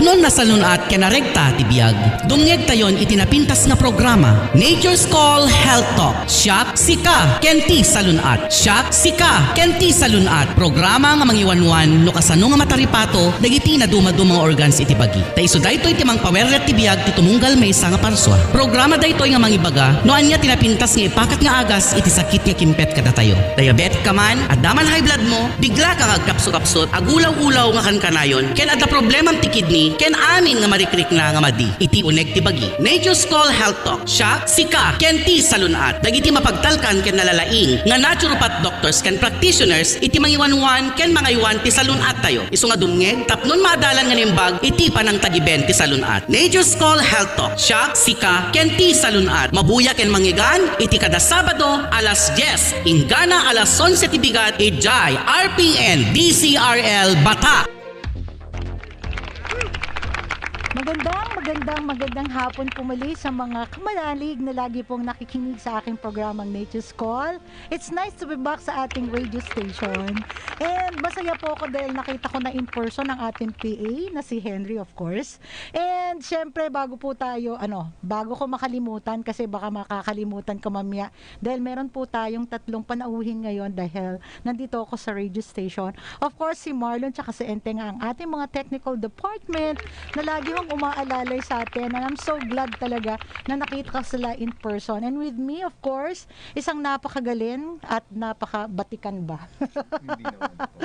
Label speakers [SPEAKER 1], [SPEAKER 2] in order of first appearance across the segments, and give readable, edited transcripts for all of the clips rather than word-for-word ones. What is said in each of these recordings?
[SPEAKER 1] tapnon na salunat kanaregta ti biyag. Dumngeg tayon itinapintas nga programa. Nature's Call Health Talk. Siya sika kenti salunat. Siya sika kenti salunat. Programa nga mangiwanwan no kasano nga mataripato dagiti na dumadumang organs iti bagi. Taiso daytoy ti mangpawerret ti biyag ti tumunggal maysa nga parswa. Programa daytoy nga mangibaga no anya tinapintas nga ipakat nga agas iti sakit nga kimpet kada tayo. Diabetic ka man, adaman high blood mo, bigla kang agkapso-kapsot, agulaw-ulaw nga kanayon, ken adda problemam ti kidney, ken amin nga marikrik na nga madi. Iti unek ti bagi. Nature's Call Health Talk. Siya, sika, ken ti salunat. Dagiti mapagtalkan ken nalalaing nga naturopath doctors ken practitioners iti mangiwanwan ken mangaywan ti salunat tayo. Isu nga dumngeg, tapnon maadalan nga nimbag iti panang tagiben ti salunat. Nature's Call Health Talk. Siya, sika, ken ti salunat. Mabuya ken mangigan iti kada Sabado alas 10, ingana alas 11 ti bigat ijay RPN DCRL Bata.
[SPEAKER 2] Magandang hapon po muli sa mga kamanalig na lagi pong nakikinig sa aking programang Nature's Call. It's nice to be back sa ating radio station. And masaya po ako dahil nakita ko na in person ang ating PA na si Henry, of course. And syempre bago ko makalimutan kasi baka makakalimutan ko mamaya dahil meron po tayong 3 panauhin ngayon dahil nandito ako sa radio station. Of course si Marlon tsaka si Enteng ang ating mga technical department na lagi mong umaalalay sa atin, and I'm so glad talaga na nakita ka sila in person. And with me, of course, isang napakagaling at napakabatikan ba?
[SPEAKER 3] Hindi naman po.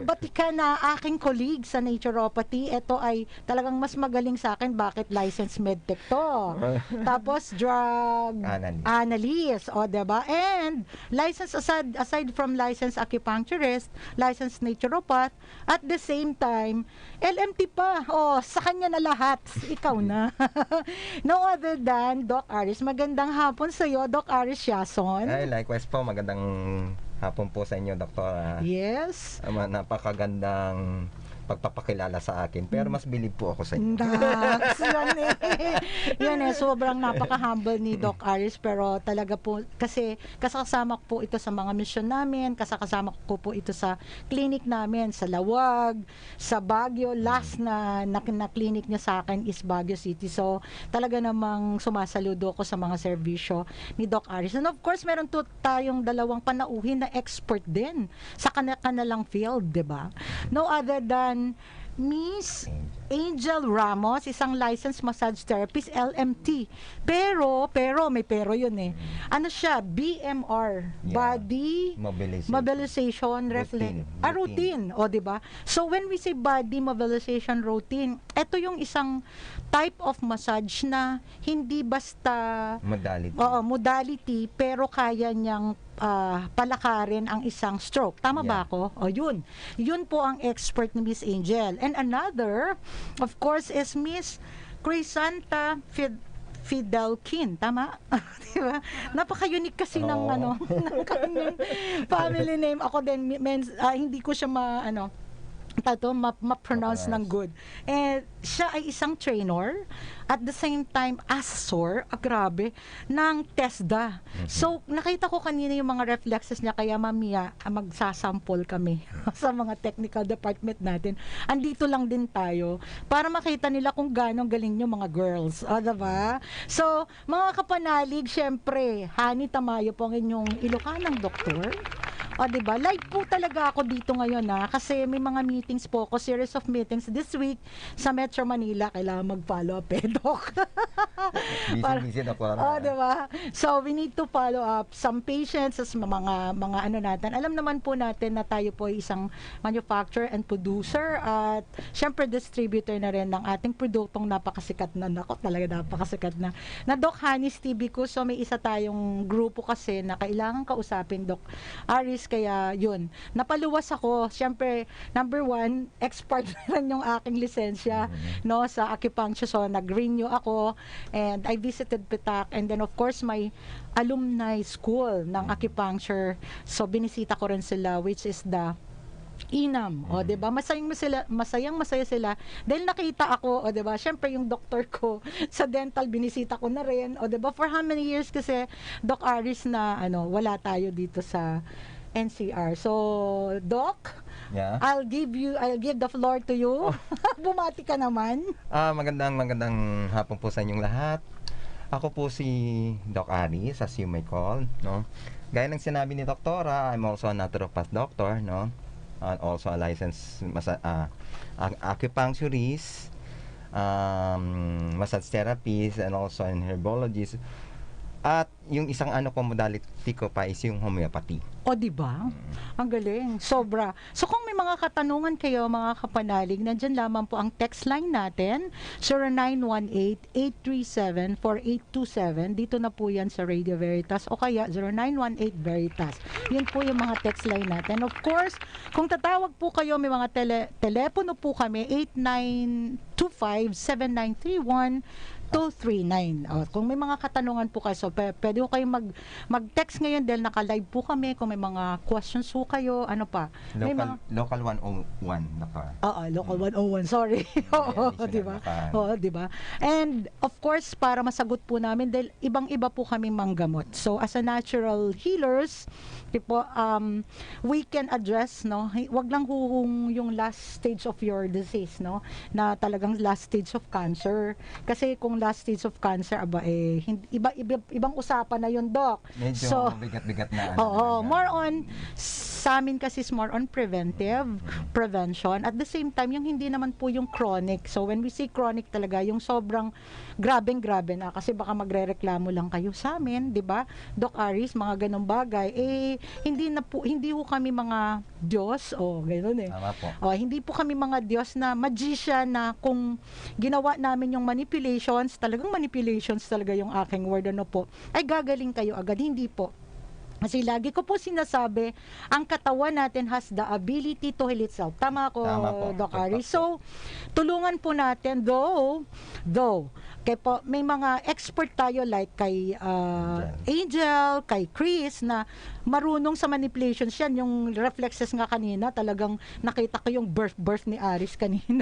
[SPEAKER 2] Batikan na aking colleague sa naturopathy. Ito ay talagang mas magaling sa akin. Bakit? Licensed medtech to. Tapos drug analyst. O, diba? And licensed aside from licensed acupuncturist, licensed naturopath, at the same time, LMT pa. O, sa kanya na lahat. Ikaw na. No other than Doc Aris. Magandang hapon sa iyo, Doc Aris Yason.
[SPEAKER 3] Ay, likewise po. Magandang hapon po sa inyo, Doktora.
[SPEAKER 2] Yes.
[SPEAKER 3] Napakagandang pagpapakilala sa akin. Pero mas bilib po ako sa inyo.
[SPEAKER 2] Yan eh. Sobrang napaka-humble ni Doc Aris. Pero talaga po, kasi kasama ko po ito sa mga mission namin. Kasama ko po ito sa clinic namin. Sa Lawag, sa Baguio. Last na clinic niya sa akin is Baguio City. So, talaga namang sumasaludo ko sa mga serbisyo ni Doc Aris. And of course, meron tayong 2 panauhin na expert din sa kanilang field, di ba? No other than Miss Angel Ramos, isang licensed massage therapist, LMT. Pero may yun eh. Ano siya? BMR, Body Mobilization Routine. O, diba? So, when we say body mobilization routine, ito yung isang type of massage na hindi basta modality, pero kaya niyang palakarin ang isang stroke. Tama ba ako? O yun. Yun po ang expert ni Miss Angel. And another, of course, is Miss Crisanta Fidelkin. Tama? Diba? Napaka-unique kasi ng ng kanyang family name. Ako din, hindi ko siya ma-pronounce ng good. And siya ay isang trainer at the same time assessor, grabe, ng TESDA. So, nakita ko kanina yung mga reflexes niya, kaya mamaya magsasample kami sa mga technical department natin. Andito lang din tayo para makita nila kung gano'ng galing yung mga girls. O, diba? So, mga kapanalig, syempre, Hani Tamayo po ang inyong Ilocanang doktor. O, diba? Live po talaga ako dito ngayon kasi may mga meetings po ako, series of meetings this week sa Metro Manila. Kailangan mag-follow up Doc.
[SPEAKER 3] Busy na po.
[SPEAKER 2] O, diba? So, we need to follow up some patients, mga ano natin. Alam naman po natin na tayo po ay isang manufacturer and producer at syempre distributor na rin ng ating produktong napakasikat na. Nako, talaga napakasikat na Doc Hanis TV ko. So, may isa tayong grupo kasi na kailangan kausapin Doc Aris. Kaya yun, napaluwas ako. Siyempre, number 1, expert na rin yung aking lisensya sa acupuncture. So, nag-renew ako and I visited PITAC, and then of course my alumni school ng acupuncture. So, binisita ko rin sila, which is the INAM. O, diba? Masayang-masaya sila dahil nakita ako, o, diba? Syempre yung doktor ko sa dental, binisita ko na rin. O, diba? For how many years kasi, Doc Aris, na wala tayo dito sa NCR. So, Doc, I'll give the floor to you. Bumati ka naman.
[SPEAKER 3] Magandang hapon po sa inyong lahat. Ako po si Doc Aris, as you may call, no? Gaya ng sinabi ni Doktora, I'm also a naturopath doctor, no? And also a licensed acupuncturist, massage therapist, and also an herbologist. At yung isang modality ko pa is yung homeopathy.
[SPEAKER 2] O, di ba? Ang galing. Sobra. So, kung may mga katanungan kayo, mga kapanalig, nandyan lamang po ang text line natin, 0918-837-4827. Dito na po yan sa Radio Veritas. O kaya, 0918-VERITAS. Yun po yung mga text line natin. Of course, kung tatawag po kayo, may mga telepono po kami, 8925-7931. 239. Kung may mga katanungan po kayo, so pwede ko kayong mag-text ngayon dahil naka-live po kami. Kung may mga questions po kayo, ano pa?
[SPEAKER 3] Local 101.
[SPEAKER 2] Oo, local 101. Sorry. Oo, di ba? Oo, di ba? And of course, para masagot po namin dahil ibang-iba po kami manggamot. So as a natural healers, we can address, no? Wag lang yung last stage of your disease, no? Na talagang last stage of cancer. Kasi kung last stage of cancer, ibang usapan na yun, Doc.
[SPEAKER 3] Medyo bigat-bigat na.
[SPEAKER 2] More on, sa amin kasi is more on prevention. At the same time, yung hindi naman po yung chronic. So when we say chronic talaga, yung sobrang grabeng-grabe na. Kasi baka magre-reklamo lang kayo sa amin, di ba? Doc Aris, mga ganong bagay. Hindi ho kami mga Diyos. Gano'n eh.
[SPEAKER 3] Tama po.
[SPEAKER 2] Hindi po kami mga Diyos na magician na kung ginawa namin yung manipulations talaga yung aking word, ay gagaling kayo agad. Hindi po. Kasi lagi ko po sinasabi, ang katawan natin has the ability to heal itself. Tama ko, Doc Aris. So, tulungan po natin, though, kaya po, may mga expert tayo like kay Angel, kay Chris, na marunong sa manipulations yan. Yung reflexes nga kanina, talagang nakita ko yung birth ni Aris kanina.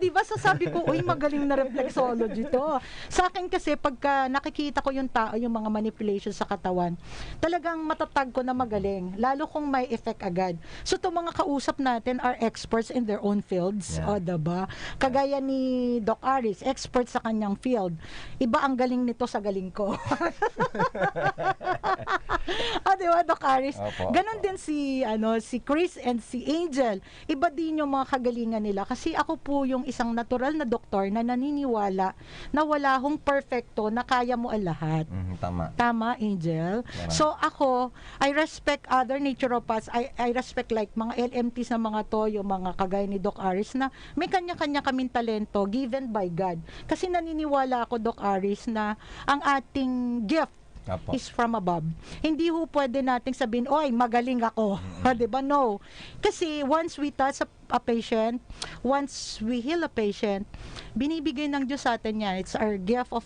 [SPEAKER 2] Diba? So sabi ko, uy, magaling na reflexology to. Sa akin kasi, pagka nakikita ko yung tao, yung mga manipulations sa katawan, talagang matatag ko na magaling. Lalo kung may effect agad. So itong mga kausap natin are experts in their own fields. Diba? Kagaya ni Doc Aris, expert sa kanyang field. Iba ang galing nito sa galing ko. Diba, Doc Aris? Ganon din si Chris and si Angel. Iba din yung mga kagalingan nila. Kasi ako po yung isang natural na doktor na naniniwala na wala hong perfecto na kaya mo ang lahat. Tama, Angel? So ako, I respect other naturopaths. I respect like mga LMTs na mga to, yung mga kagaya ni Doc Aris na may kanya-kanya kaming talento given by God. Kasi naniniwala ako, Doc Aris, na ang ating gift is from above. Hindi ho pwede nating sabihin, oy, magaling ako. Diba? No. Kasi once we touch a patient, once we heal a patient, binibigay ng Diyos sa atin yan. It's our gift of,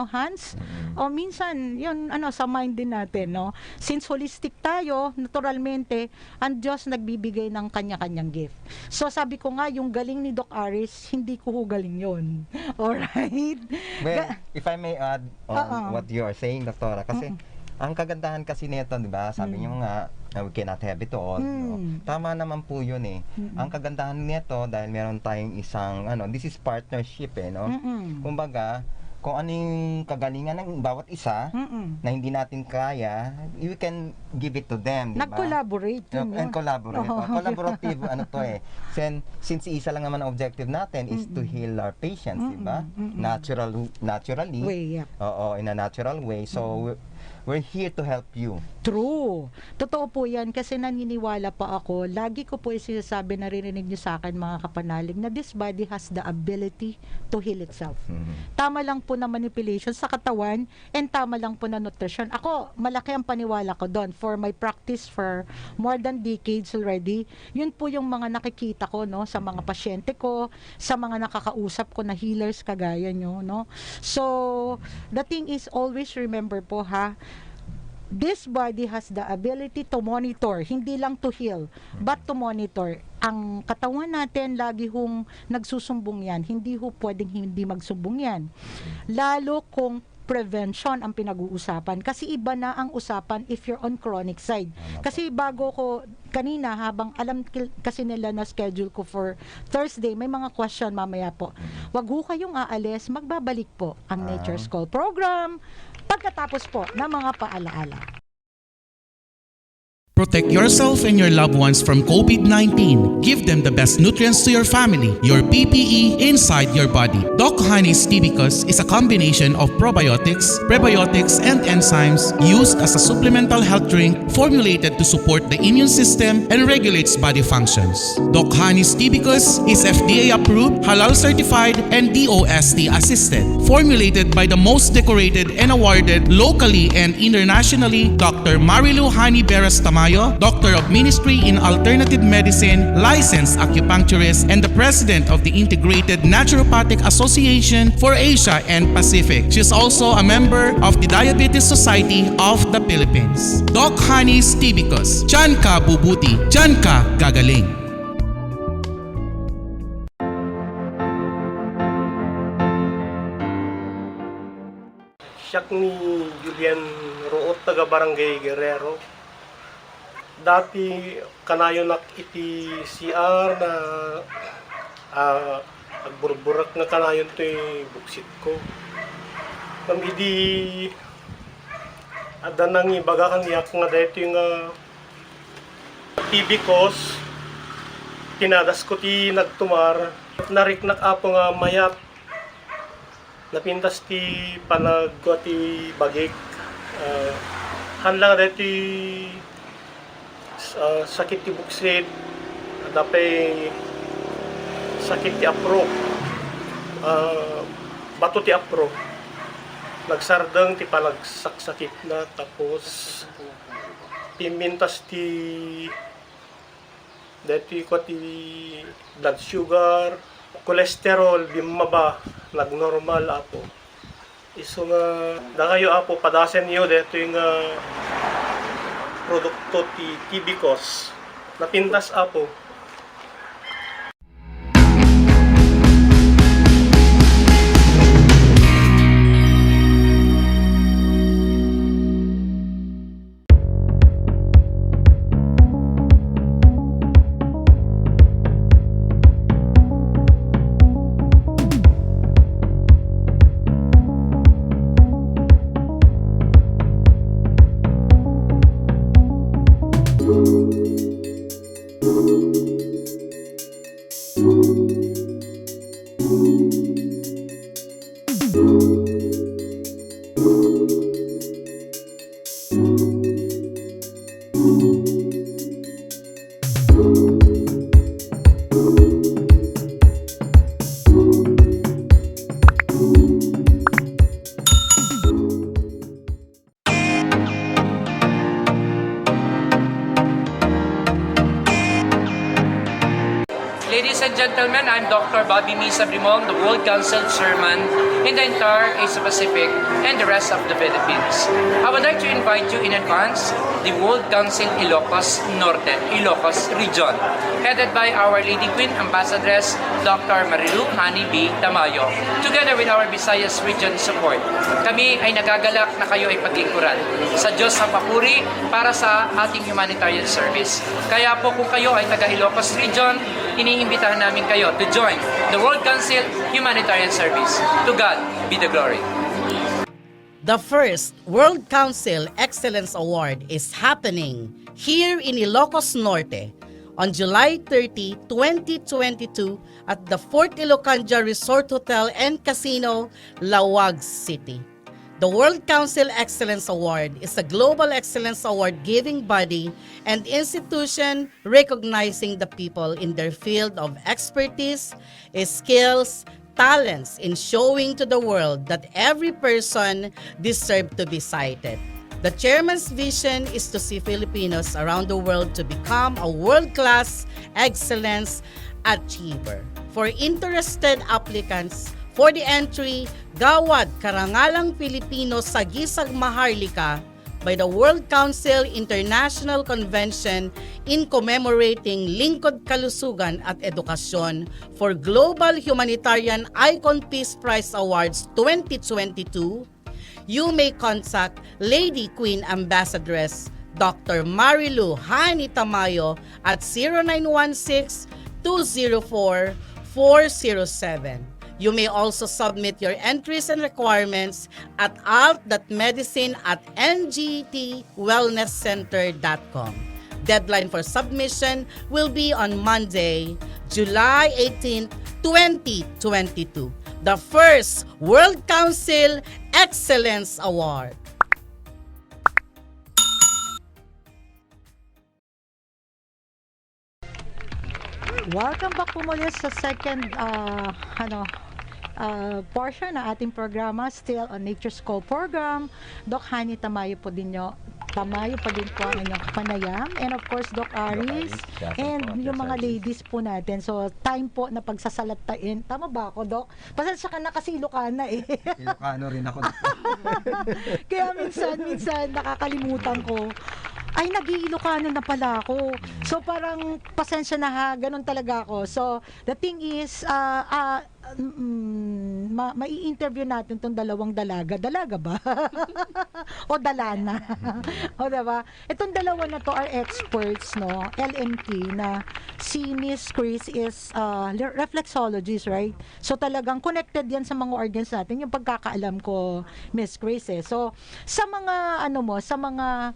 [SPEAKER 2] hands. O minsan, yun, sa mind din natin, no? Since holistic tayo, naturalmente, ang Diyos nagbibigay ng kanya-kanyang gift. So, sabi ko nga, yung galing ni Doc Aris, hindi ko ho galing yun. Alright?
[SPEAKER 3] Well, if I may add on what you are saying, Doktora, kasi ang kagandahan kasi nito, di ba? Sabi niyo nga, we cannot have it all. No? Tama naman po yun eh. Ang kagandahan nito, dahil meron tayong isang, this is partnership no? Kumbaga, kung ano yung kagalingan ng bawat isa na hindi natin kaya, you can give it to them, di ba?
[SPEAKER 2] Nag-collaborate.
[SPEAKER 3] And collaborate. Collaborative, since isa lang naman ang objective natin is to heal our patients, di ba? Naturally.
[SPEAKER 2] Way,
[SPEAKER 3] in a natural way. So, we're here to help you.
[SPEAKER 2] True. Totoo po yan kasi naniniwala pa ako. Lagi ko po sinasabi, naririnig niyo sa akin mga kapanalig, na this body has the ability to heal itself. Tama lang po na manipulation sa katawan and tama lang po na nutrition. Ako, malaki ang paniwala ko doon. For my practice for more than decades already, yun po yung mga nakikita ko sa mga pasyente ko, sa mga nakakausap ko na healers kagaya nyo. So, the thing is, always remember po this body has the ability to monitor, hindi lang to heal, but to monitor. Ang katawan natin, lagi hong nagsusumbong yan. Hindi ho pwedeng hindi magsumbong yan. Lalo kung prevention ang pinag-uusapan. Kasi iba na ang usapan if you're on chronic side. Kasi bago ko, kanina habang alam kasi nila na schedule ko for Thursday, may mga question mamaya po. Wag ho kayong aalis, magbabalik po ang Nature's Call program pagkatapos po ng mga paalaala.
[SPEAKER 4] Protect yourself and your loved ones from COVID-19. Give them the best nutrients to your family, your PPE inside your body. Doc Honey's Tibicus is a combination of probiotics, prebiotics, and enzymes used as a supplemental health drink formulated to support the immune system and regulates body functions. Doc Honey's Tibicus is FDA approved, halal certified, and DOST assisted. Formulated by the most decorated and awarded locally and internationally, Dr. Marilu Hani Beras Tamayo, Doctor of Ministry in Alternative Medicine, licensed acupuncturist, and the President of the Integrated Naturopathic Association for Asia and Pacific. She is also a member of the Diabetes Society of the Philippines. Doc Honey's Tibicus. Diyan ka bubuti, diyan ka gagaling.
[SPEAKER 5] Siyak ni Julian Root, taga Barangay Guerrero. Dati kanayo nak iti CR na agburburak na kanayon to buksit ko. Kami di ada nang ibaga kan yak nga dito yung tibicus tinadas ko ti nagtumar nariknak apo nga mayat napintas ti panag ko ti bagik hanlang dito sakit ti buksit dapay sakit ti apro bato ti apro nagsardeng ti palagsaksakit na tapos pimintas ti dito ko ti blood sugar cholesterol bimaba nagnormal apo iso nga da kayo apo padasen niyo dito yung produkto ti Tibicus napintas apo.
[SPEAKER 6] Ladies and gentlemen, I'm Dr. Bobby Misa Brimong, the World Council Chairman in the entire Asia Pacific and the rest of the Philippines. I would like to invite you in advance the World Council Ilocos Norte, Ilocos Region, headed by Our Lady Queen Ambassadress Dr. Marilu Hani B. Tamayo, together with our Visayas Region support. Kami ay nagagalak na kayo ay paglingkuran sa Diyos ang papuri para sa ating humanitarian service. Kaya po kung kayo ay taga Ilocos Region, iniimbitahan namin kayo to join the World Council Humanitarian Service. To God be the glory.
[SPEAKER 1] The first World Council Excellence Award is happening here in Ilocos Norte on July 30, 2022 at the Fort Ilocanja Resort Hotel and Casino, Lawag City. The World Council Excellence Award is a global excellence award-giving body and institution recognizing the people in their field of expertise, skills, talents in showing to the world that every person deserves to be cited. The chairman's vision is to see Filipinos around the world to become a world-class excellence achiever. For interested applicants, for the entry, Gawad Karangalang Pilipino sa Gisag Maharlika by the World Council International Convention in commemorating Lingkod Kalusugan at Edukasyon for Global Humanitarian Icon Peace Prize Awards 2022, you may contact Lady Queen Ambassadress Dr. Marilu Hani Tamayo at 0916-204-407. You may also submit your entries and requirements at alt.medicine@ngtwellnesscenter.com. Deadline for submission will be on Monday, July 18, 2022. The first World Council Excellence Award.
[SPEAKER 2] Welcome back po muli sa second portion ng ating programa, still on Nature's Call program. Doc Hani Tamayo po din po ang inyong kapanayam. And of course, Doc Aris. And yung mga ladies po natin. So, time po na pagsasalatain. Tama ba ako, Doc? Pasensya ka na kasi Ilocana eh.
[SPEAKER 3] Ilocano rin ako.
[SPEAKER 2] Kaya minsan nakakalimutan ko. Ay, nag-iilocano na pala ako. So, parang pasensya na ha, ganun talaga ako. So, the thing is, mai-interview natin itong dalawang dalaga. Dalaga ba? O dalana? O diba? Itong dalawa na to are experts, no? LMT na si Miss Chris is reflexologist, right? So talagang connected yan sa mga organs natin, yung pagkakaalam ko, Miss Chris eh. So, sa mga sa mga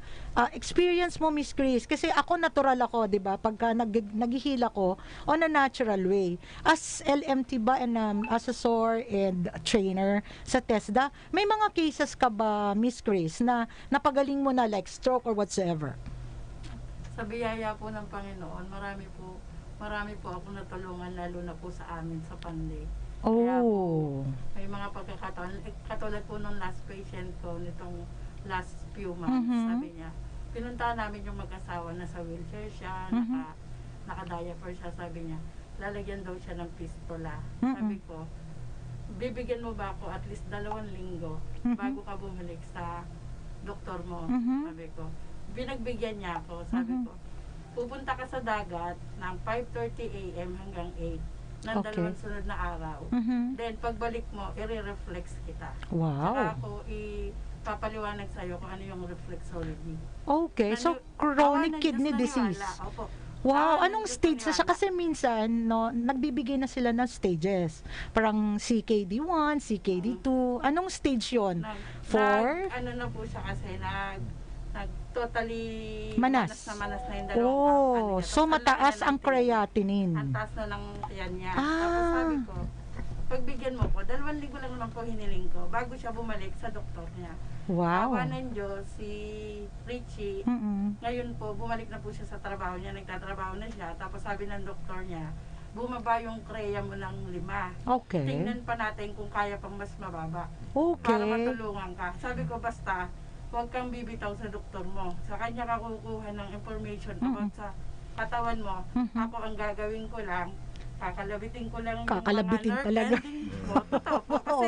[SPEAKER 2] experience mo, Miss Chris, kasi ako natural ako, di ba? Pagka naghihil ako on a natural way. As LMT ba and assessor and trainer sa TESDA, may mga cases ka ba, Miss Chris, na napagaling mo na like stroke or whatsoever?
[SPEAKER 7] Sa biyaya po ng Panginoon, marami po ako natulungan, lalo na po sa amin sa Panday. Kaya po, may mga pagkakataon, katulad po ng last patient ko nitong last few months, sabi niya, pinuntahan namin yung mag-asawa na sa wheelchair siya, naka-diaper siya, sabi niya, lalagyan daw siya ng pistola. Sabi ko, bibigyan mo ba ako at least 2 linggo bago ka bumalik sa doktor mo? Sabi ko, binagbigyan niya ako. Sabi ko, pupunta ka sa dagat ng 5:30 a.m. hanggang 8 ng 2 sunod na araw. Then, pagbalik mo, i-reflex kita.
[SPEAKER 2] Wow.
[SPEAKER 7] Saka ako papaliwanag sa'yo kung ano yung reflexology.
[SPEAKER 2] Okay, so chronic kidney disease.
[SPEAKER 7] Opo.
[SPEAKER 2] Wow, anong stage na siya? Kasi minsan, no, nagbibigay na sila ng stages. Parang CKD1, CKD2. Anong stage yun? 4?
[SPEAKER 7] Ano na po siya kasi, totally
[SPEAKER 2] manas
[SPEAKER 7] na yung dalawang
[SPEAKER 2] so mataas ang creatinine.
[SPEAKER 7] Ang taas na ng yan niya. Tapos sabi ko, pagbigyan mo ko, 2 linggo lang naman po hiniling ko bago siya bumalik sa doktor niya.
[SPEAKER 2] Wow.
[SPEAKER 7] Awa ng Diyos, si Richie, ngayon po, bumalik na po siya sa trabaho niya, nagtatrabaho na siya, tapos sabi ng doktor niya, bumaba yung kreya mo ng 5.
[SPEAKER 2] Okay.
[SPEAKER 7] Tingnan pa natin kung kaya pang mas mababa.
[SPEAKER 2] Okay.
[SPEAKER 7] Para matulungan ka. Sabi ko, basta, huwag kang bibitaw sa doktor mo. Sa kanya ka kukuha ng information about sa katawan mo. Ako ang gagawin ko lang, kakalabitin ko lang yung
[SPEAKER 2] kakalabitin
[SPEAKER 7] mga
[SPEAKER 2] talaga.
[SPEAKER 7] Totoo po. Kasi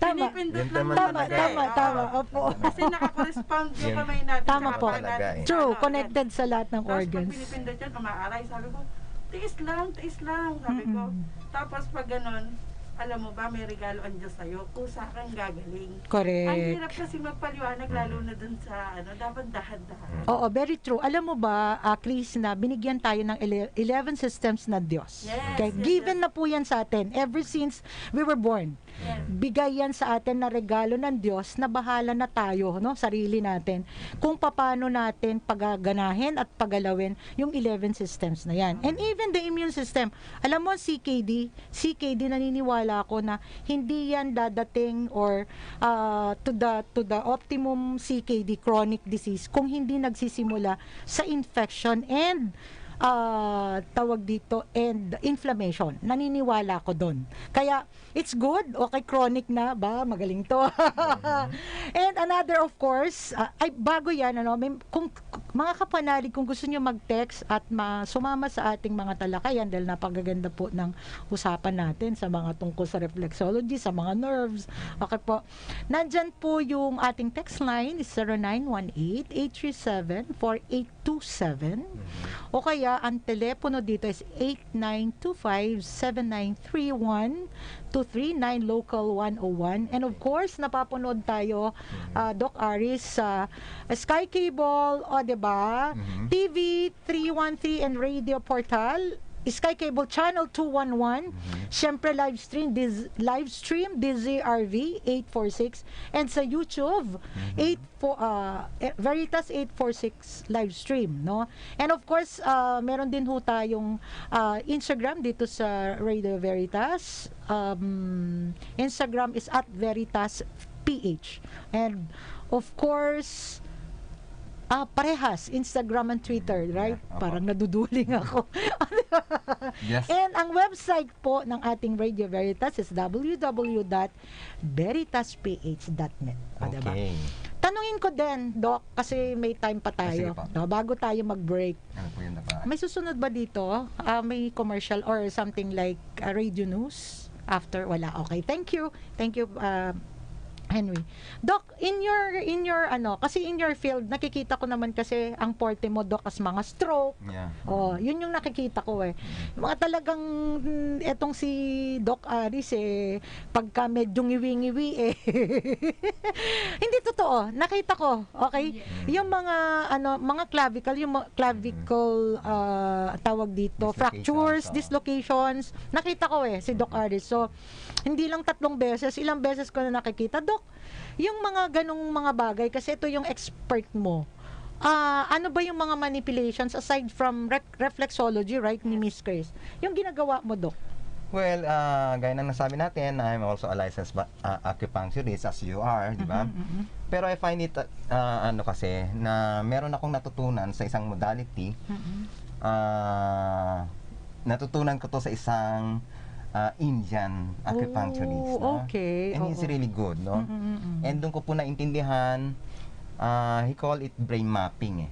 [SPEAKER 2] Tama.
[SPEAKER 7] pinipindot lang
[SPEAKER 2] Tama. Opo.
[SPEAKER 7] Kasi nakakorespond yung kamay natin.
[SPEAKER 2] Tama
[SPEAKER 7] sa
[SPEAKER 2] po.
[SPEAKER 7] kamay natin.
[SPEAKER 2] True, connected sa lahat ng
[SPEAKER 7] Tapos
[SPEAKER 2] organs.
[SPEAKER 7] pag pinipindot yan, umaaray. Sabi ko, tiis lang. Sabi ko. Tapos pag ganun, alam mo ba, may regalo ang Diyos sa'yo, kusa kang gagaling.
[SPEAKER 2] Correct.
[SPEAKER 7] Ang hirap kasi magpaliwanag, lalo na dun sa, dapat dahan-dahan.
[SPEAKER 2] Oo, very true. Alam mo ba, Chris, na binigyan tayo ng 11 systems na Diyos.
[SPEAKER 7] Yes,
[SPEAKER 2] Okay? Given na po yan sa atin ever since we were born.
[SPEAKER 7] Yes.
[SPEAKER 2] Bigay yan sa atin na regalo ng Diyos na bahala na tayo, no, sarili natin, kung paano natin pagaganahin at pagalawin yung 11 systems na yan. And even the immune system, alam mo, CKD naniniwala ako na hindi yan dadating or to the optimum CKD, chronic disease, kung hindi nagsisimula sa infection and and inflammation. Naniniwala ko doon. Kaya, it's good. Okay, chronic na ba? Magaling to. And another, of course, bago yan, kung mga kapanalig, kung gusto nyo mag-text at sumama sa ating mga talakayan, dahil napagaganda po ng usapan natin sa mga tungkol sa reflexology, sa mga nerves. Okay po. Nandyan po yung ating text line is 0918-837-48 o kaya ang telepono dito is 8925-7931-239 local 101. And of course, napapanood tayo, Doc Aris, sa Sky Cable, o diba? TV 313 and Radio Portal, Sky Cable Channel 211, syempre live stream DZRV 846, and sa YouTube Veritas 846 live stream, no? And of course, meron din ho tayong Instagram dito sa Radio Veritas. Instagram is @VeritasPH, and of course, parehas, Instagram and Twitter, right?
[SPEAKER 3] Yeah,
[SPEAKER 2] Parang naduduling ako.
[SPEAKER 3] Yes.
[SPEAKER 2] And ang website po ng ating Radio Veritas is www.veritasph.net. Diba?
[SPEAKER 3] Okay.
[SPEAKER 2] Tanungin ko din, Doc, kasi may time pa tayo.
[SPEAKER 3] Sige po.
[SPEAKER 2] No, bago tayo mag-break.
[SPEAKER 3] Ano po yun na ba?
[SPEAKER 2] May susunod ba dito? May commercial or something like radio news? After, wala. Okay, thank you. Thank you, Henry. Doc, in your kasi in your field, nakikita ko naman kasi ang forte mo, Doc, as mga stroke.
[SPEAKER 3] Yeah.
[SPEAKER 2] Oh, yun yung nakikita ko eh. Mga talagang etong si Doc Aris pagka medyo ngiwi-ngiwi Hindi totoo. Nakita ko, okay? Yung mga mga clavicle, clavicle tawag dito, fractures, dislocations. Nakita ko si Doc Aris. So, hindi lang 3 beses, ilang beses ko na nakikita. Doc, yung mga ganong mga bagay, kasi ito yung expert mo. Ano ba yung mga manipulations aside from reflexology, right, ni Miss Chris? Yung ginagawa mo, Doc?
[SPEAKER 3] Well, gaya ng nasabi natin, I'm also a licensed acupuncturist as you are, di ba? Pero I find it, kasi, na meron akong natutunan sa isang modality. Natutunan ko to sa isang Indian acupuncturist.
[SPEAKER 2] Okay.
[SPEAKER 3] And he's really good, no? And doon ko po naintindihan, he call it brain mapping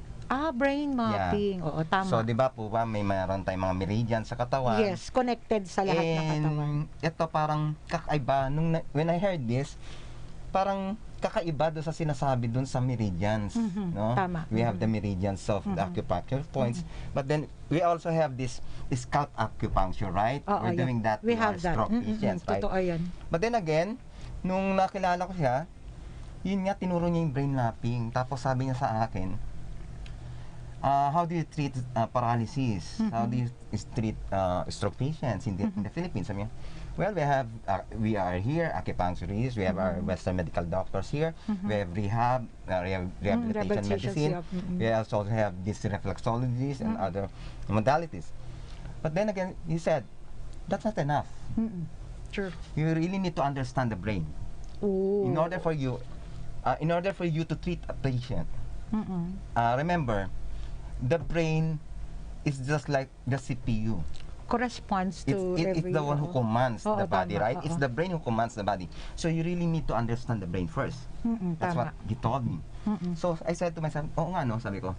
[SPEAKER 2] Brain mapping.
[SPEAKER 3] Yeah.
[SPEAKER 2] Oo, tama.
[SPEAKER 3] So, di ba po mayroon tayong mga meridian sa katawan.
[SPEAKER 2] Yes, connected sa lahat ng katawan.
[SPEAKER 3] Ito parang kakaiba. When I heard this, parang kakaiba doon sa sinasabi doon sa meridians. No?
[SPEAKER 2] Tama.
[SPEAKER 3] We have the meridians of the acupuncture points. But then, we also have this scalp acupuncture, right? We're doing that
[SPEAKER 2] We
[SPEAKER 3] to
[SPEAKER 2] have
[SPEAKER 3] our stroke patients, right?
[SPEAKER 2] Totoo yan.
[SPEAKER 3] But then again, nung nakilala ko siya, yun nga, tinuro niya yung brain mapping. Tapos sabi niya sa akin, how do you treat paralysis? How do you treat stroke patients in the Philippines? I mean, well, we are here, acupuncturists, we have our Western medical doctors here, we have rehab, rehabilitation medicine, we also have this reflexologists and other modalities. But then again, he said, that's not enough.
[SPEAKER 2] Sure.
[SPEAKER 3] You really need to understand the brain. In order for you to treat a patient. Remember, the brain is just like the CPU.
[SPEAKER 2] Corresponds to
[SPEAKER 3] It's the one who commands the body,
[SPEAKER 2] tama,
[SPEAKER 3] right? It's the brain who commands the body. So you really need to understand the brain first. That's what he told me. So I said to myself, oo nga no, sabi ko.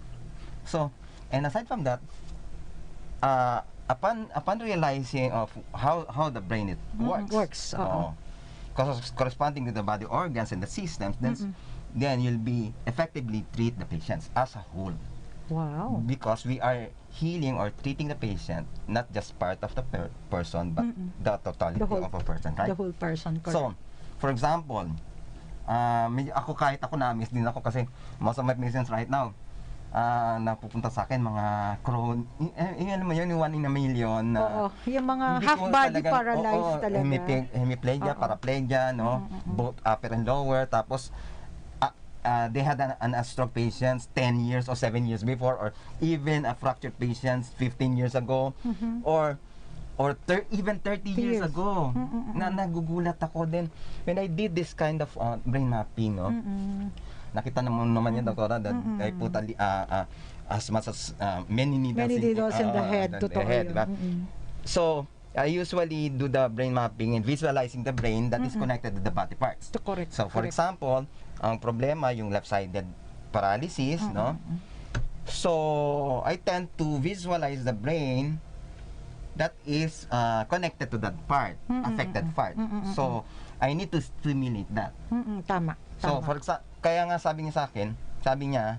[SPEAKER 3] So, and aside from that, upon realizing of how the brain works, corresponding to the body organs and the systems, then you'll be effectively treat the patients as a whole.
[SPEAKER 2] Wow.
[SPEAKER 3] Because we are healing or treating the patient, not just part of the person, but the totality of a person, right?
[SPEAKER 2] The whole person, correct.
[SPEAKER 3] So, for example, kahit ako na-miss din ako kasi most of my patients right now, napupunta sa akin mga yun yung 1 in a million.
[SPEAKER 2] Yung mga half-body paralyzed talaga.
[SPEAKER 3] Hemiplegia, paraplegia, no? Both upper and lower, tapos they had a stroke patients 10 years or 7 years before, or even a fractured patients 15 years ago, or even 30 years ago. Nagugulat ako din when I did this kind of brain mapping, no? Nakita naman yan, doktora, that I put as much as many needles
[SPEAKER 2] in the head. Totoo yun.
[SPEAKER 3] Diba? So, I usually do the brain mapping and visualizing the brain that is connected to the body parts.
[SPEAKER 2] Correct.
[SPEAKER 3] So, for example, ang problema, yung left-sided paralysis, no? So, I tend to visualize the brain that is connected to that part, affected part. So, I need to stimulate that.
[SPEAKER 2] Tama.
[SPEAKER 3] So, for example, kaya nga sabi niya sa akin, sabi niya,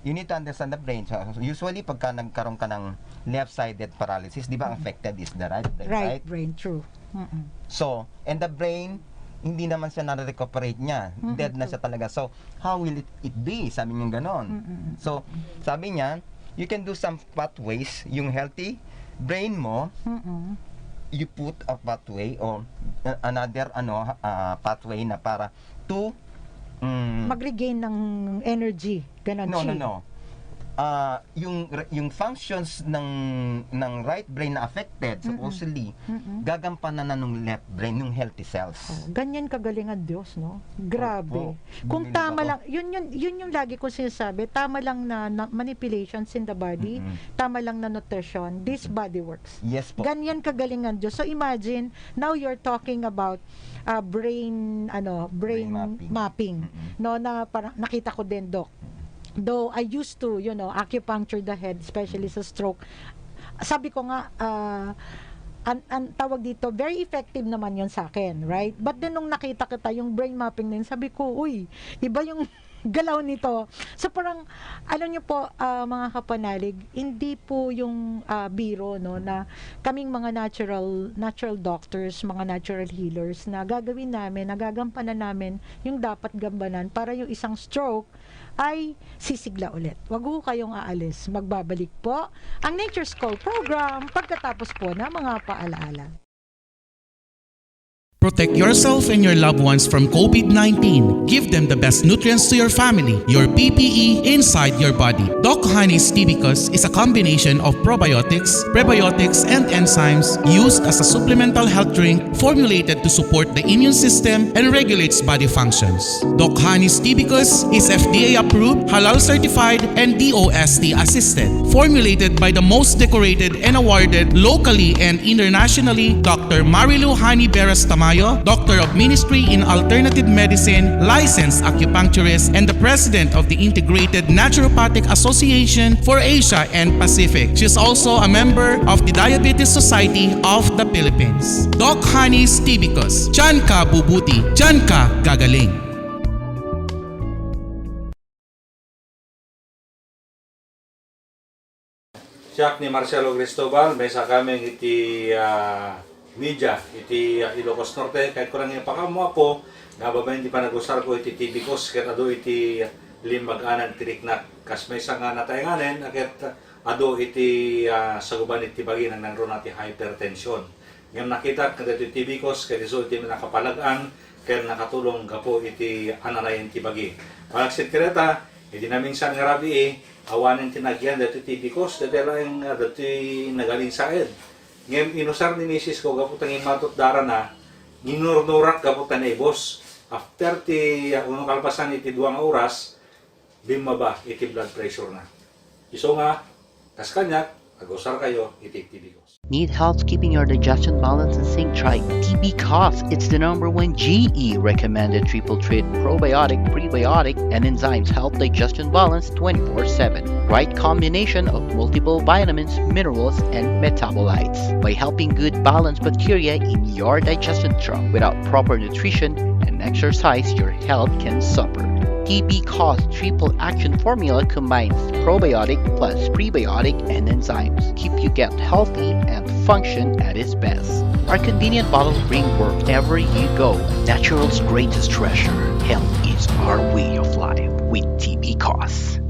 [SPEAKER 3] you need to understand the brain. So, usually, pagka nagkaroon ka ng left-sided paralysis, di ba, affected is the right brain,
[SPEAKER 2] Right
[SPEAKER 3] right?
[SPEAKER 2] brain, true.
[SPEAKER 3] So, and the brain, hindi naman siya na-recuperate niya. Dead na siya talaga. So, how will it be? Sabi niya ganon. So, sabi niya, you can do some pathways. Yung healthy brain mo, you put a pathway or another pathway na para to
[SPEAKER 2] Mag-regain ng energy. Ganon
[SPEAKER 3] no,
[SPEAKER 2] siya.
[SPEAKER 3] yung functions ng right brain na affected, supposedly, gagampanan na ng left brain, yung healthy cells.
[SPEAKER 2] Ganyan kagalingan Diyos, no? Grabe. Kung
[SPEAKER 3] bumilib
[SPEAKER 2] tama
[SPEAKER 3] ako.
[SPEAKER 2] lang, yun yung lagi ko sinasabi, tama lang na manipulations in the body, tama lang na nutrition, this body works.
[SPEAKER 3] Yes po.
[SPEAKER 2] Ganyan kagalingan Diyos. So imagine, now you're talking about brain
[SPEAKER 3] Brain
[SPEAKER 2] mapping. No, na parang nakita ko din, Doc. Though I used to, acupuncture the head, especially sa stroke. Sabi ko nga, ang tawag dito, very effective naman yun sa akin, right? But then nung nakita kita yung brain mapping na yun, sabi ko, uy, iba yung galaw nito. So parang, alam niyo po, mga kapanalig, hindi po yung biro, no, na kaming mga natural doctors, mga natural healers, na gagawin namin, nagagampanan namin yung dapat gambanan para yung isang stroke ay sisigla ulit. Wag ho kayong aalis. Magbabalik po ang Nature's Call program pagkatapos po ng mga paalaala.
[SPEAKER 4] Protect yourself and your loved ones from COVID-19. Give them the best nutrients to your family, your PPE inside your body. Doc Honey's Tibicus is a combination of probiotics, prebiotics, and enzymes used as a supplemental health drink formulated to support the immune system and regulates body functions. Doc Honey's Tibicus is FDA approved, halal certified, and DOST assisted. Formulated by the most decorated and awarded locally and internationally, Dr. Marilu Hani Beras Tamayo, Doctor of Ministry in Alternative Medicine, licensed acupuncturist, and the President of the Integrated Naturopathic Association for Asia and Pacific. She is also a member of the Diabetes Society of the Philippines. Doc Honey's Tibicus. Diyan ka bubuti, diyan ka gagaling.
[SPEAKER 8] Siya ni Marcelo Cristobal, may sa kami iti media, iti Ilocos Norte, kahit ko lang yung pakamo ako, nababayin di pa nag-usar ko iti Tibicus, kahit ado iti limbag-anan tiriknak, kas may sa nga natayanganin, kahit ado iti saguban iti bagi ng nangro natin hypertension. Ngayon nakita, kahit iti Tibicus, kahit iso iti nakapalagaan, kahit nakatulong kapo iti ananayin iti bagi. Malaksit kireta, iti naming san nga rabi awanin tinagyan dati Tibicus, dati lang dati nagaling saed. Ngayon inusar ni Mrs. ko kaputang imatot dara na ginurnurat kaputan na ibos. After ti unong kalpasan iti 2 oras, bimaba iti blood pressure na. Iso nga, kas kanyak, agusar kayo iti Tibicus.
[SPEAKER 9] Need help keeping your digestion balanced and sync? Try TB Cough. It's the #1 GE recommended triple treat probiotic, prebiotic, and enzymes help digestion balance 24/7. Right combination of multiple vitamins, minerals, and metabolites by helping good balance bacteria in your digestion tract. Without proper nutrition and exercise, your health can suffer. TB Cough Triple Action Formula combines probiotic plus prebiotic and enzymes. Keep you gut healthy and function at its best. Our convenient bottles bring wherever you go. Natural's greatest treasure. Health is our way of life with TB Cough.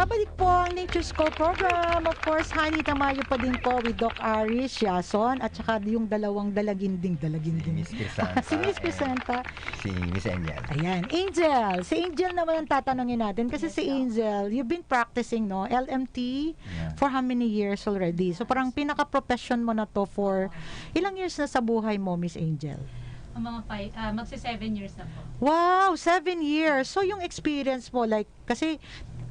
[SPEAKER 2] Babalik po ang Nature's Call program. Of course, Honey Tamayo pa din po with Doc Aris, Yason, at saka yung dalawang dalaginding.
[SPEAKER 3] Miss Crisanta.
[SPEAKER 2] Si Miss Crisanta.
[SPEAKER 3] Si Miss Angel.
[SPEAKER 2] Ayan, Angel. Si Angel naman ang tatanungin natin kasi si Angel, you've been practicing, no? LMT for how many years already? So parang pinaka-profession mo na to for ilang years na sa buhay mo, Miss Angel?
[SPEAKER 7] Magsi 7 years na po.
[SPEAKER 2] Wow, 7 years. So yung experience mo, like, kasi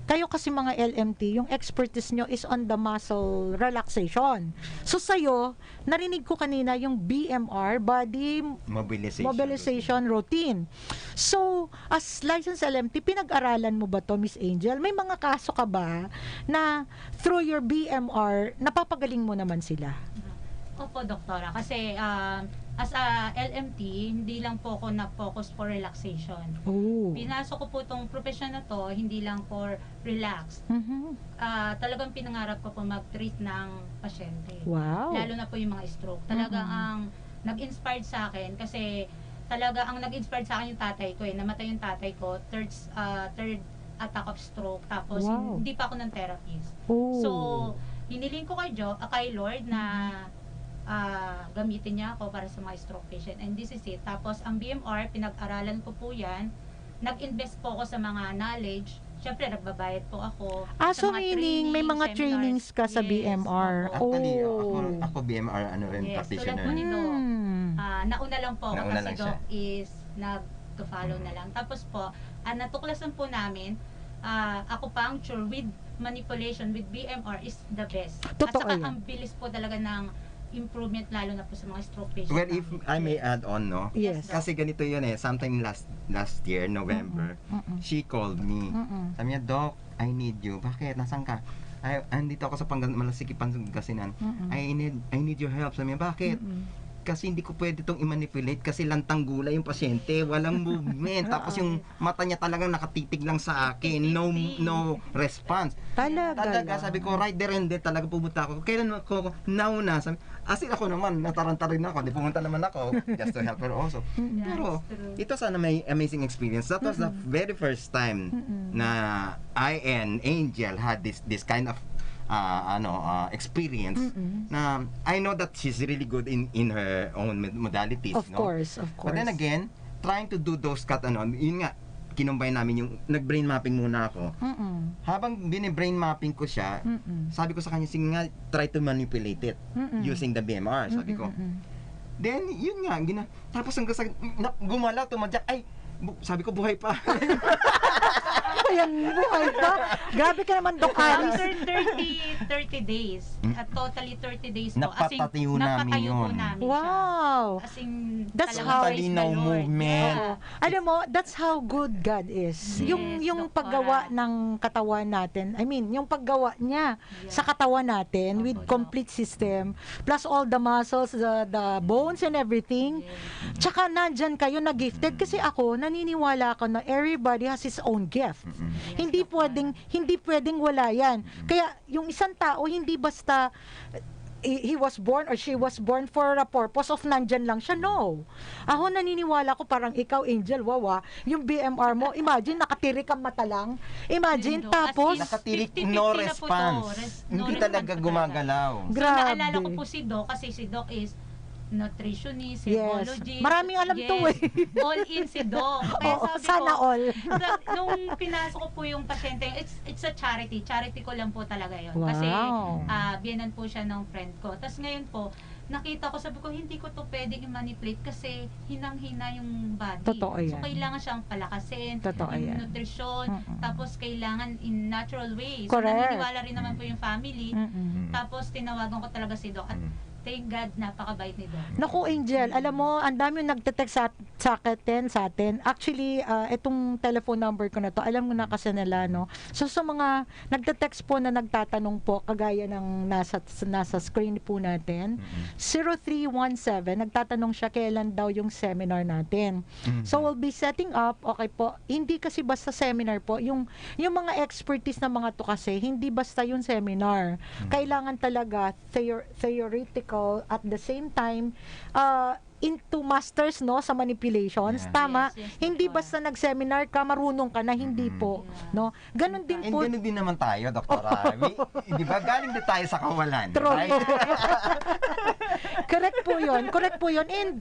[SPEAKER 2] kayo kasi mga LMT, yung expertise nyo is on the muscle relaxation. So sa'yo, narinig ko kanina yung BMR, Body Mobilization Routine. So, as licensed LMT, pinag-aralan mo ba to, Miss Angel? May mga kaso ka ba na through your BMR, napapagaling mo naman sila?
[SPEAKER 10] Opo, doktora. Kasi as a LMT, hindi lang po ako na-focus for relaxation.
[SPEAKER 2] Oh.
[SPEAKER 10] Pinasok ko po itong profession na to, hindi lang for relax. Talagang pinangarap ko po mag-treat ng pasyente.
[SPEAKER 2] Wow.
[SPEAKER 10] Lalo na po yung mga stroke. Talagang ang nag-inspired sa akin kasi talaga ang nag-inspired sa akin yung tatay ko eh. Namatay yung tatay ko, third attack of stroke. Tapos hindi pa ako ng therapist.
[SPEAKER 2] Oh.
[SPEAKER 10] So, hiniling ko kay Lord na gamitin niya ako para sa mga stroke patient, and this is it. Tapos ang BMR, pinag-aralan ko po yan, nag-invest po ako sa mga knowledge. Syempre nagbabayad po ako
[SPEAKER 2] So
[SPEAKER 10] sa mga
[SPEAKER 2] meaning may mga
[SPEAKER 10] seminars.
[SPEAKER 2] trainings ka sa BMR.
[SPEAKER 3] Actually, ako BMR, practitioner.
[SPEAKER 10] Tulad po ni Doc. Nauna lang po ako
[SPEAKER 3] Nauna
[SPEAKER 10] kasi
[SPEAKER 3] lang
[SPEAKER 10] Doc is nag-follow na lang. Tapos po, natuklasan po namin, acupuncture with manipulation with BMR is the best.
[SPEAKER 2] Totoo
[SPEAKER 10] At saka
[SPEAKER 2] yan.
[SPEAKER 10] ang bilis po talaga ng improvement lalo na po sa mga stroke patients.
[SPEAKER 3] Well, if I may add on, no?
[SPEAKER 2] Yes.
[SPEAKER 3] Kasi ganito yun sometime last year, November, she called me. Sabi niya, Doc, I need you. Bakit? Nasaan ka? Andito ako sa Malasikipan, Pangasinan. I need your help. Sabi niya, bakit? Kasi hindi ko pwede itong i-manipulate kasi lantang gulay yung pasyente, walang movement. Tapos yung mata niya talagang nakatitig lang sa akin, no response. Talaga, sabi ko, right there and then talaga pumunta ako. Kailan ako, now na, sabi, ako naman, nataranta rin ako, di pumunta naman ako, just to help her also. Pero, ito sana may amazing experience. That was the very first time na I and Angel had this kind of experience na I know that she's really good in her own modalities.
[SPEAKER 2] Of course.
[SPEAKER 3] But then again, trying to do those yun nga, kinumbay namin yung nag-brain mapping muna ako. Habang bine-brain mapping ko siya, sabi ko sa kanya, sige nga, try to manipulate it using the BMR, sabi ko. Then, yun nga, tapos hanggang gumalaw, tumadyak, sabi ko, buhay pa.
[SPEAKER 2] Ayan, buhay pa. Grabe ka naman, Doc Aris.
[SPEAKER 10] After 30 days, totally 30 days po.
[SPEAKER 3] Napatayo namin yun.
[SPEAKER 2] Wow.
[SPEAKER 10] As in,
[SPEAKER 2] That's
[SPEAKER 10] talagang
[SPEAKER 2] how
[SPEAKER 10] praise the Lord.
[SPEAKER 3] movement.
[SPEAKER 2] Alam mo, that's how good God is. Yung
[SPEAKER 10] Doktora.
[SPEAKER 2] paggawa ng katawan natin, yung paggawa niya sa katawan natin with complete system, plus all the muscles, the bones and everything. Tsaka nandyan kayo na gifted kasi ako, naniniwala ako na everybody has his own gift. Hindi pwedeng wala yan. Kaya yung isang tao, hindi basta he was born or she was born for a purpose of nandyan lang siya. No. Ako naniniwala ko parang ikaw, Angel, wawa, yung BMR mo, imagine, nakatirik ang mata lang. Imagine, tapos,
[SPEAKER 3] nakatirik, no response. Hindi talaga gumagalaw.
[SPEAKER 10] So, naalala ko po si Doc, kasi si Doc is nutritionist, psychologist.
[SPEAKER 2] Maraming alam to eh.
[SPEAKER 10] All in si Doc. Kaya sabi
[SPEAKER 2] sana
[SPEAKER 10] ko,
[SPEAKER 2] all.
[SPEAKER 10] nung pinasok ko po yung pasyente, it's a charity. Charity ko lang po talaga yun.
[SPEAKER 2] Wow.
[SPEAKER 10] Kasi biyanan po siya ng friend ko. Tapos ngayon po, nakita ko, sabi ko, hindi ko to pwedeng i-manipulate kasi hinang-hina yung body.
[SPEAKER 2] Totoo yan.
[SPEAKER 10] So, kailangan siyang palakasin,
[SPEAKER 2] Totoo
[SPEAKER 10] yung
[SPEAKER 2] yan.
[SPEAKER 10] nutrition, tapos kailangan in natural way. So,
[SPEAKER 2] Correct.
[SPEAKER 10] naniniwala rin naman po yung family. Tapos, tinawagan ko talaga si Doc. At thank God, napakabait ni Doc.
[SPEAKER 2] Naku, Angel, alam mo, ang dami yung nagte-text sa atin. Actually, itong telephone number ko na to, alam mo na kasi nila, no? So, sa mga nagte-text po na nagtatanong po, kagaya ng nasa screen po natin, 0317, nagtatanong siya kailan daw yung seminar natin. So, we'll be setting up, okay po, hindi kasi basta seminar po, yung mga expertise na mga to kasi, hindi basta yung seminar. Kailangan talaga theoretical at the same time, into masters, no, sa manipulations.
[SPEAKER 3] Yeah.
[SPEAKER 2] Tama?
[SPEAKER 10] Yes,
[SPEAKER 2] Hindi
[SPEAKER 10] Doktora.
[SPEAKER 2] basta nag-seminar ka, marunong ka na, hindi po. No? Ganon din
[SPEAKER 3] And
[SPEAKER 2] po.
[SPEAKER 3] ganun din naman tayo, Doktora. Di ba? Galing din tayo sa kawalan.
[SPEAKER 2] True.
[SPEAKER 3] Right?
[SPEAKER 2] Correct po yun. And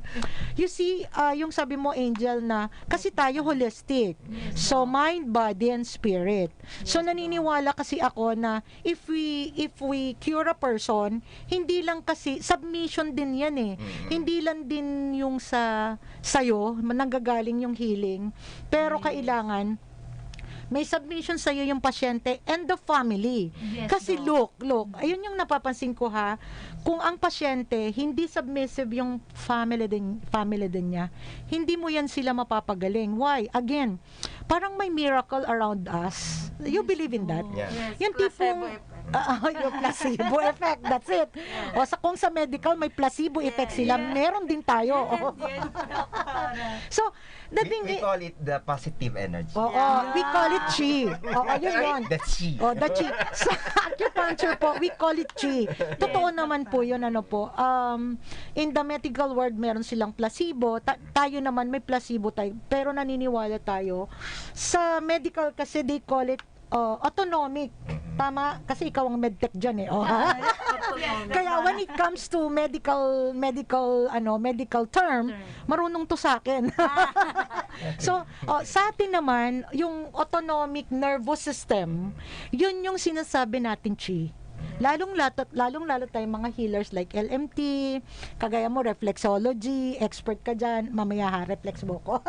[SPEAKER 2] you see, yung sabi mo, Angel, na kasi tayo holistic. So, mind, body, and spirit. So, naniniwala kasi ako na if we cure a person, hindi lang kasi, submission din yan eh. Hindi lang din yung sayo, nanggagaling yung healing. Pero kailangan, may submission sa iyo yung pasyente and the family.
[SPEAKER 10] Yes,
[SPEAKER 2] Kasi
[SPEAKER 10] Doc.
[SPEAKER 2] look, ayun yung napapansin ko ha, kung ang pasyente hindi submissive yung family din niya, hindi mo yan sila mapapagaling. Why? Again, parang may miracle around us. You believe in that?
[SPEAKER 3] Yeah.
[SPEAKER 7] Yes,
[SPEAKER 2] Yung
[SPEAKER 7] placebo
[SPEAKER 2] tipong,
[SPEAKER 7] effect.
[SPEAKER 2] yung placebo effect, that's it. O kung sa medical may placebo effect sila, meron din tayo.
[SPEAKER 10] Yes, Doktora.
[SPEAKER 2] So, the thing
[SPEAKER 3] We call it the positive energy.
[SPEAKER 2] Oo, we call it chi. Oo, yun.
[SPEAKER 3] The chi.
[SPEAKER 2] Oh, the chi. Sa acupuncture po, we call it chi. Totoo naman po yun, ano po. In the medical world, meron silang placebo. Tayo naman may placebo tayo. Pero naniniwala tayo. Sa medical kasi, they call it autonomic. Tama? Kasi ikaw ang medtech dyan eh. Oh, ha? Kaya when it comes to medical term, marunong to sa akin. So, sa atin naman, yung autonomic nervous system, yun yung sinasabi natin, chi. Lalong-lalo tayong mga healers like LMT, kagaya mo, reflexology, expert ka dyan, mamaya ha, reflex mo ko.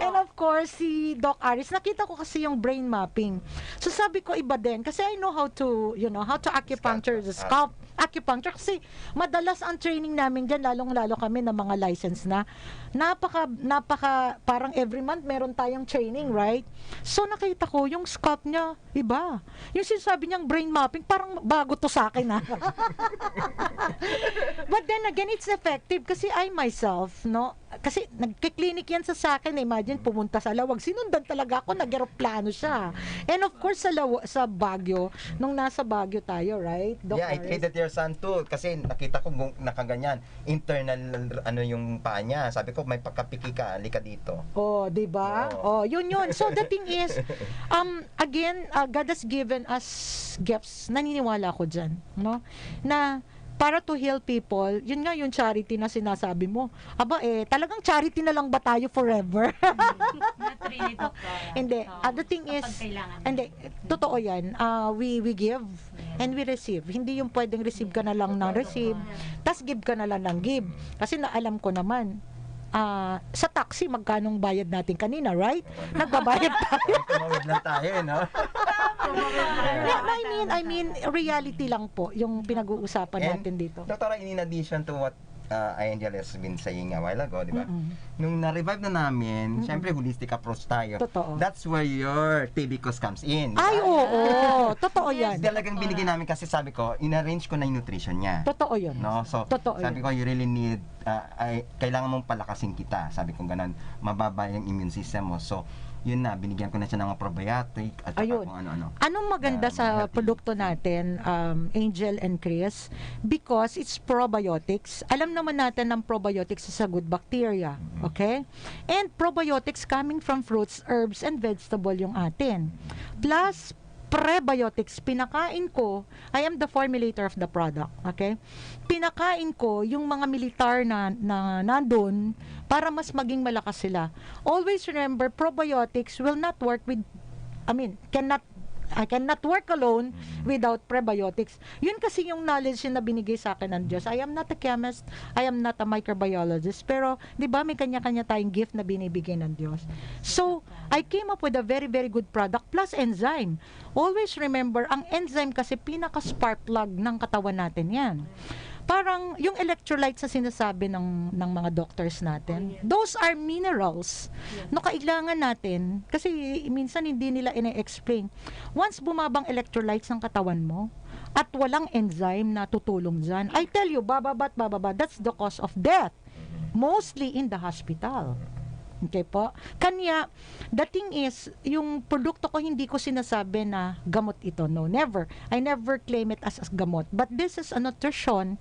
[SPEAKER 2] And of course, si Doc Aris, nakita ko kasi yung brain mapping. So sabi ko, iba din, kasi I know how to acupuncture the scalp, acupuncture, kasi madalas ang training namin dyan, lalong-lalo kami ng mga license na, napaka, parang every month meron tayong training, right? So nakita ko, yung scalp niya, iba. Yung sinasabi niyang brain mapping, parang bago to sa akin, ha? But then again, it's effective kasi I myself, no? Kasi nagkiklinik yan sa akin, imagine, pumunta sa Lawag, sinundan talaga ako, nag-aeroplano siya. And of course, sa Baguio, nung nasa Baguio tayo, right? Doc
[SPEAKER 3] Yeah, I
[SPEAKER 2] Aris?
[SPEAKER 3] treated your son too. Kasi nakita ko nakaganyan. Internal, yung paa niya. Sabi ko, may pagkapiki ka, halika dito.
[SPEAKER 2] Oh, 'di ba? Oh, yun. So the thing is, again, God has given us gifts. Naniniwala ako diyan, no? Na para to heal people, yun nga yung charity na sinasabi mo. Aba talagang charity na lang ba tayo forever?
[SPEAKER 10] Not really, Doktora.
[SPEAKER 2] Hindi.
[SPEAKER 10] So,
[SPEAKER 2] The thing is,
[SPEAKER 10] kapag kailangan
[SPEAKER 2] hindi, totoo yan. We give and we receive. Hindi yung pwedeng receive ka na lang ng receive, tas give ka na lang ng give. Kasi naalam ko naman, sa taxi, magkanong bayad natin kanina, right? Nagbabayad tayo.
[SPEAKER 3] Tumawid lang tayo, no?
[SPEAKER 2] Yeah, I mean, reality lang po yung pinag-uusapan natin dito.
[SPEAKER 3] Doktora, in addition to what Angel has been saying a while ago, di ba? Nung na-revive na namin, syempre holistic approach tayo.
[SPEAKER 2] Totoo.
[SPEAKER 3] That's where your TB course comes in. di ba?
[SPEAKER 2] Ay, oo. Totoo yan.
[SPEAKER 3] Talagang binigyan namin kasi sabi ko, in-arrange ko na yung nutrition niya.
[SPEAKER 2] Totoo yun.
[SPEAKER 3] No? So,
[SPEAKER 2] Totoo
[SPEAKER 3] sabi ko, you really need, kailangan mong palakasin kita. Sabi ko ganun, mababa yung immune system mo. So, yun na, binigyan ko na siya ng mga probiotic at saka
[SPEAKER 2] Ayun.
[SPEAKER 3] kung ano-ano.
[SPEAKER 2] Anong maganda sa
[SPEAKER 3] healthy.
[SPEAKER 2] produkto natin, Angel and Chris? Because it's probiotics. Alam naman natin ng probiotics is a good bacteria. Okay? And probiotics coming from fruits, herbs, and vegetable yung atin. Plus, prebiotics, pinakain ko, I am the formulator of the product, okay? Pinakain ko yung mga militar na nandun para mas maging malakas sila. Always remember, probiotics will not work with, I cannot work alone without prebiotics. Yun kasi yung knowledge na binigay sa akin ng Diyos. I am not a chemist, I am not a microbiologist, pero 'di ba may kanya-kanya tayong gift na binibigay ng Diyos. So, I came up with a very very good product plus enzyme. Always remember, ang enzyme kasi pinaka-spark plug ng katawan natin 'yan. Parang yung electrolytes na sinasabi ng mga doctors natin, those are minerals no kailangan natin kasi minsan hindi nila ine-explain. Once bumabang electrolytes ng katawan mo at walang enzyme na tutulong dyan, I tell you, bababa, that's the cause of death. Mostly in the hospital. Okay po? Kanya, the thing is, yung produkto ko hindi ko sinasabi na gamot ito. No, never. I never claim it as gamot. But this is a nutrition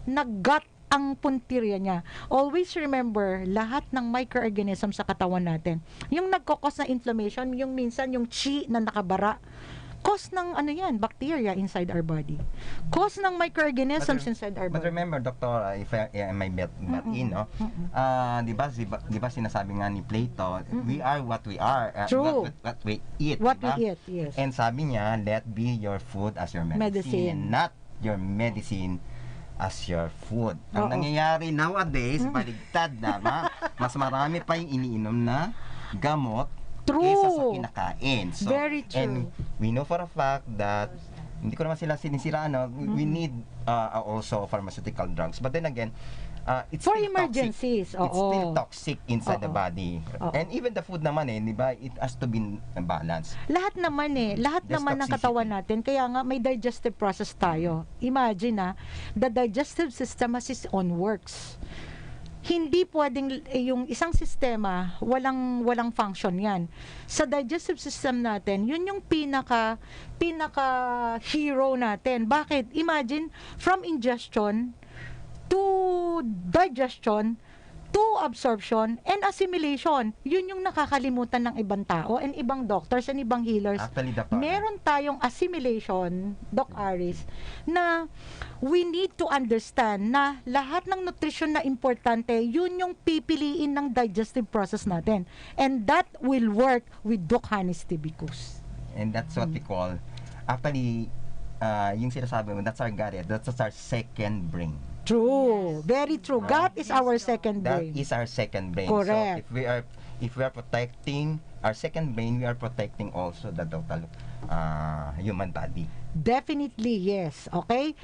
[SPEAKER 2] na gut ang puntirya niya. Always remember, lahat ng microorganism sa katawan natin, yung nagkokos na inflammation, yung minsan yung chi na nakabara, cause ng ano yan, bacteria inside our body. Cause ng microorganisms inside our
[SPEAKER 3] But
[SPEAKER 2] body.
[SPEAKER 3] remember, Doctor, if I may bet in, no? Di ba sinasabi nga ni Plato, we are what we are,
[SPEAKER 2] True.
[SPEAKER 3] what we eat.
[SPEAKER 2] What
[SPEAKER 3] diba?
[SPEAKER 2] we eat, yes.
[SPEAKER 3] And sabi niya, let be your food as your medicine. Not your medicine as your food. Ang
[SPEAKER 2] Oo.
[SPEAKER 3] nangyayari nowadays, baligtad na, mas marami pa yung iniinom na gamot
[SPEAKER 2] True.
[SPEAKER 3] kaysa sa kinakain. So,
[SPEAKER 2] Very true.
[SPEAKER 3] And we know for a fact that hindi ko naman sila sinisiraan, no? We need also pharmaceutical drugs. But then again, it's
[SPEAKER 2] For
[SPEAKER 3] still
[SPEAKER 2] emergencies,
[SPEAKER 3] toxic. It's
[SPEAKER 2] oo.
[SPEAKER 3] still toxic inside the
[SPEAKER 2] Oo.
[SPEAKER 3] body.
[SPEAKER 2] Oo.
[SPEAKER 3] And even the food naman di ba, it has to be balanced.
[SPEAKER 2] Lahat naman lahat
[SPEAKER 3] There's
[SPEAKER 2] naman ng
[SPEAKER 3] toxicity.
[SPEAKER 2] katawan natin, kaya nga may digestive process tayo. Imagine the digestive system has its own works. Hindi pwedeng yung isang sistema walang function yan. Sa digestive system natin, yun yung pinaka hero natin. Bakit? Imagine from ingestion to digestion to absorption and assimilation. Yun yung nakakalimutan ng ibang tao and ibang doctors and ibang healers.
[SPEAKER 3] Actually, Doctor,
[SPEAKER 2] Meron tayong assimilation, Doc Aris, na we need to understand na lahat ng nutrition na importante, yun yung pipiliin ng digestive process natin. And that will work with Doc Hanis Tibicus.
[SPEAKER 3] And that's what we call, actually, yung sinasabi mo, that's our gut, that's our second brain.
[SPEAKER 2] True. Very true. Gut is our second
[SPEAKER 3] That
[SPEAKER 2] brain.
[SPEAKER 3] is our second brain.
[SPEAKER 2] Correct.
[SPEAKER 3] So if we are protecting our second brain, we are protecting also the total human body.
[SPEAKER 2] Definitely, yes. Okay?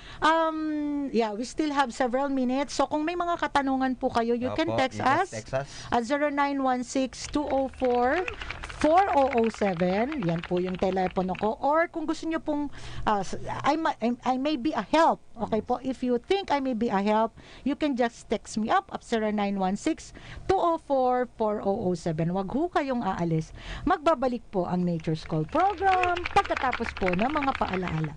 [SPEAKER 2] Yeah, we still have several minutes. So, kung may mga katanungan po kayo, you can
[SPEAKER 3] Opo,
[SPEAKER 2] text
[SPEAKER 3] you
[SPEAKER 2] us
[SPEAKER 3] just text us.
[SPEAKER 2] at 0916-204-4007. Yan po yung telepono ko. Or kung gusto nyo pong, I may be a help. Okay po? If you think I may be a help, you can just text me up at 0916-204-4007. Wag ho kayong aalis. Magbabalik po ang Nature's Call program pagkatapos po ng mga paalaala.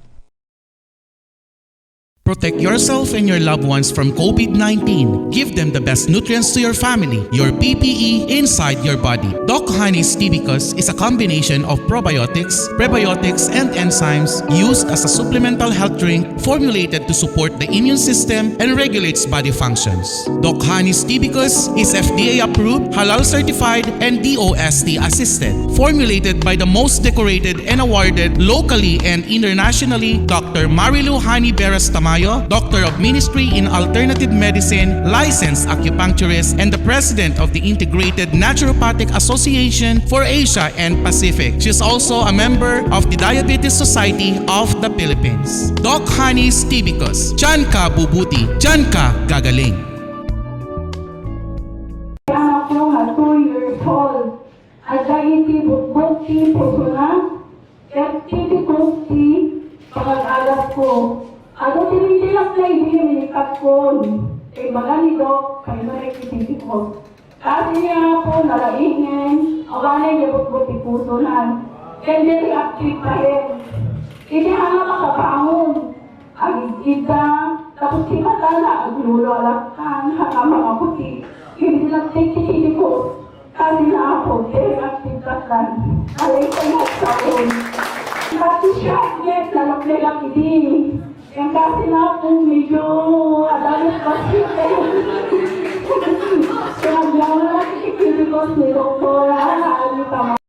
[SPEAKER 4] Protect yourself and your loved ones from COVID-19. Give them the best nutrients to your family, your PPE inside your body. Doc Honey's Tibicus is a combination of probiotics, prebiotics, and enzymes used as a supplemental health drink formulated to support the immune system and regulates body functions. Doc Honey's Tibicus is FDA approved, halal certified, and DOST assisted. Formulated by the most decorated and awarded locally and internationally, Dr. Marilu Hani Beras Tamayo, Doctor of Ministry in Alternative Medicine, licensed acupuncturist, and the President of the Integrated Naturopathic Association for Asia and Pacific. She is also a member of the Diabetes Society of the Philippines. Doc Hanis Tibicus. Diyan ka bubuti, diyan ka gagaling.
[SPEAKER 11] Anak ko nga 2 years old. At dahil bukti po na, at tibikusti, pag-alas ko. Ano tinitilak na ihinikat ko, baga ni Doc, kayo na rekisiti ko. Kasi niya po nalaingin, awanay niya bukti pusunan. And then active pa rin. Hindi nga makabangon. Ang ita, tapos sikata na, ang lulalakan, hanga mga puti. Hindi lang tikititi ko. Kasi na ako, very active ka lang. Alay ko na sa akin. Kasi siya, yes, lalak-lalak hindi. Yang kasi na po medyo adalit kasi kaya lang natin ikilikos ni Doktora Alita.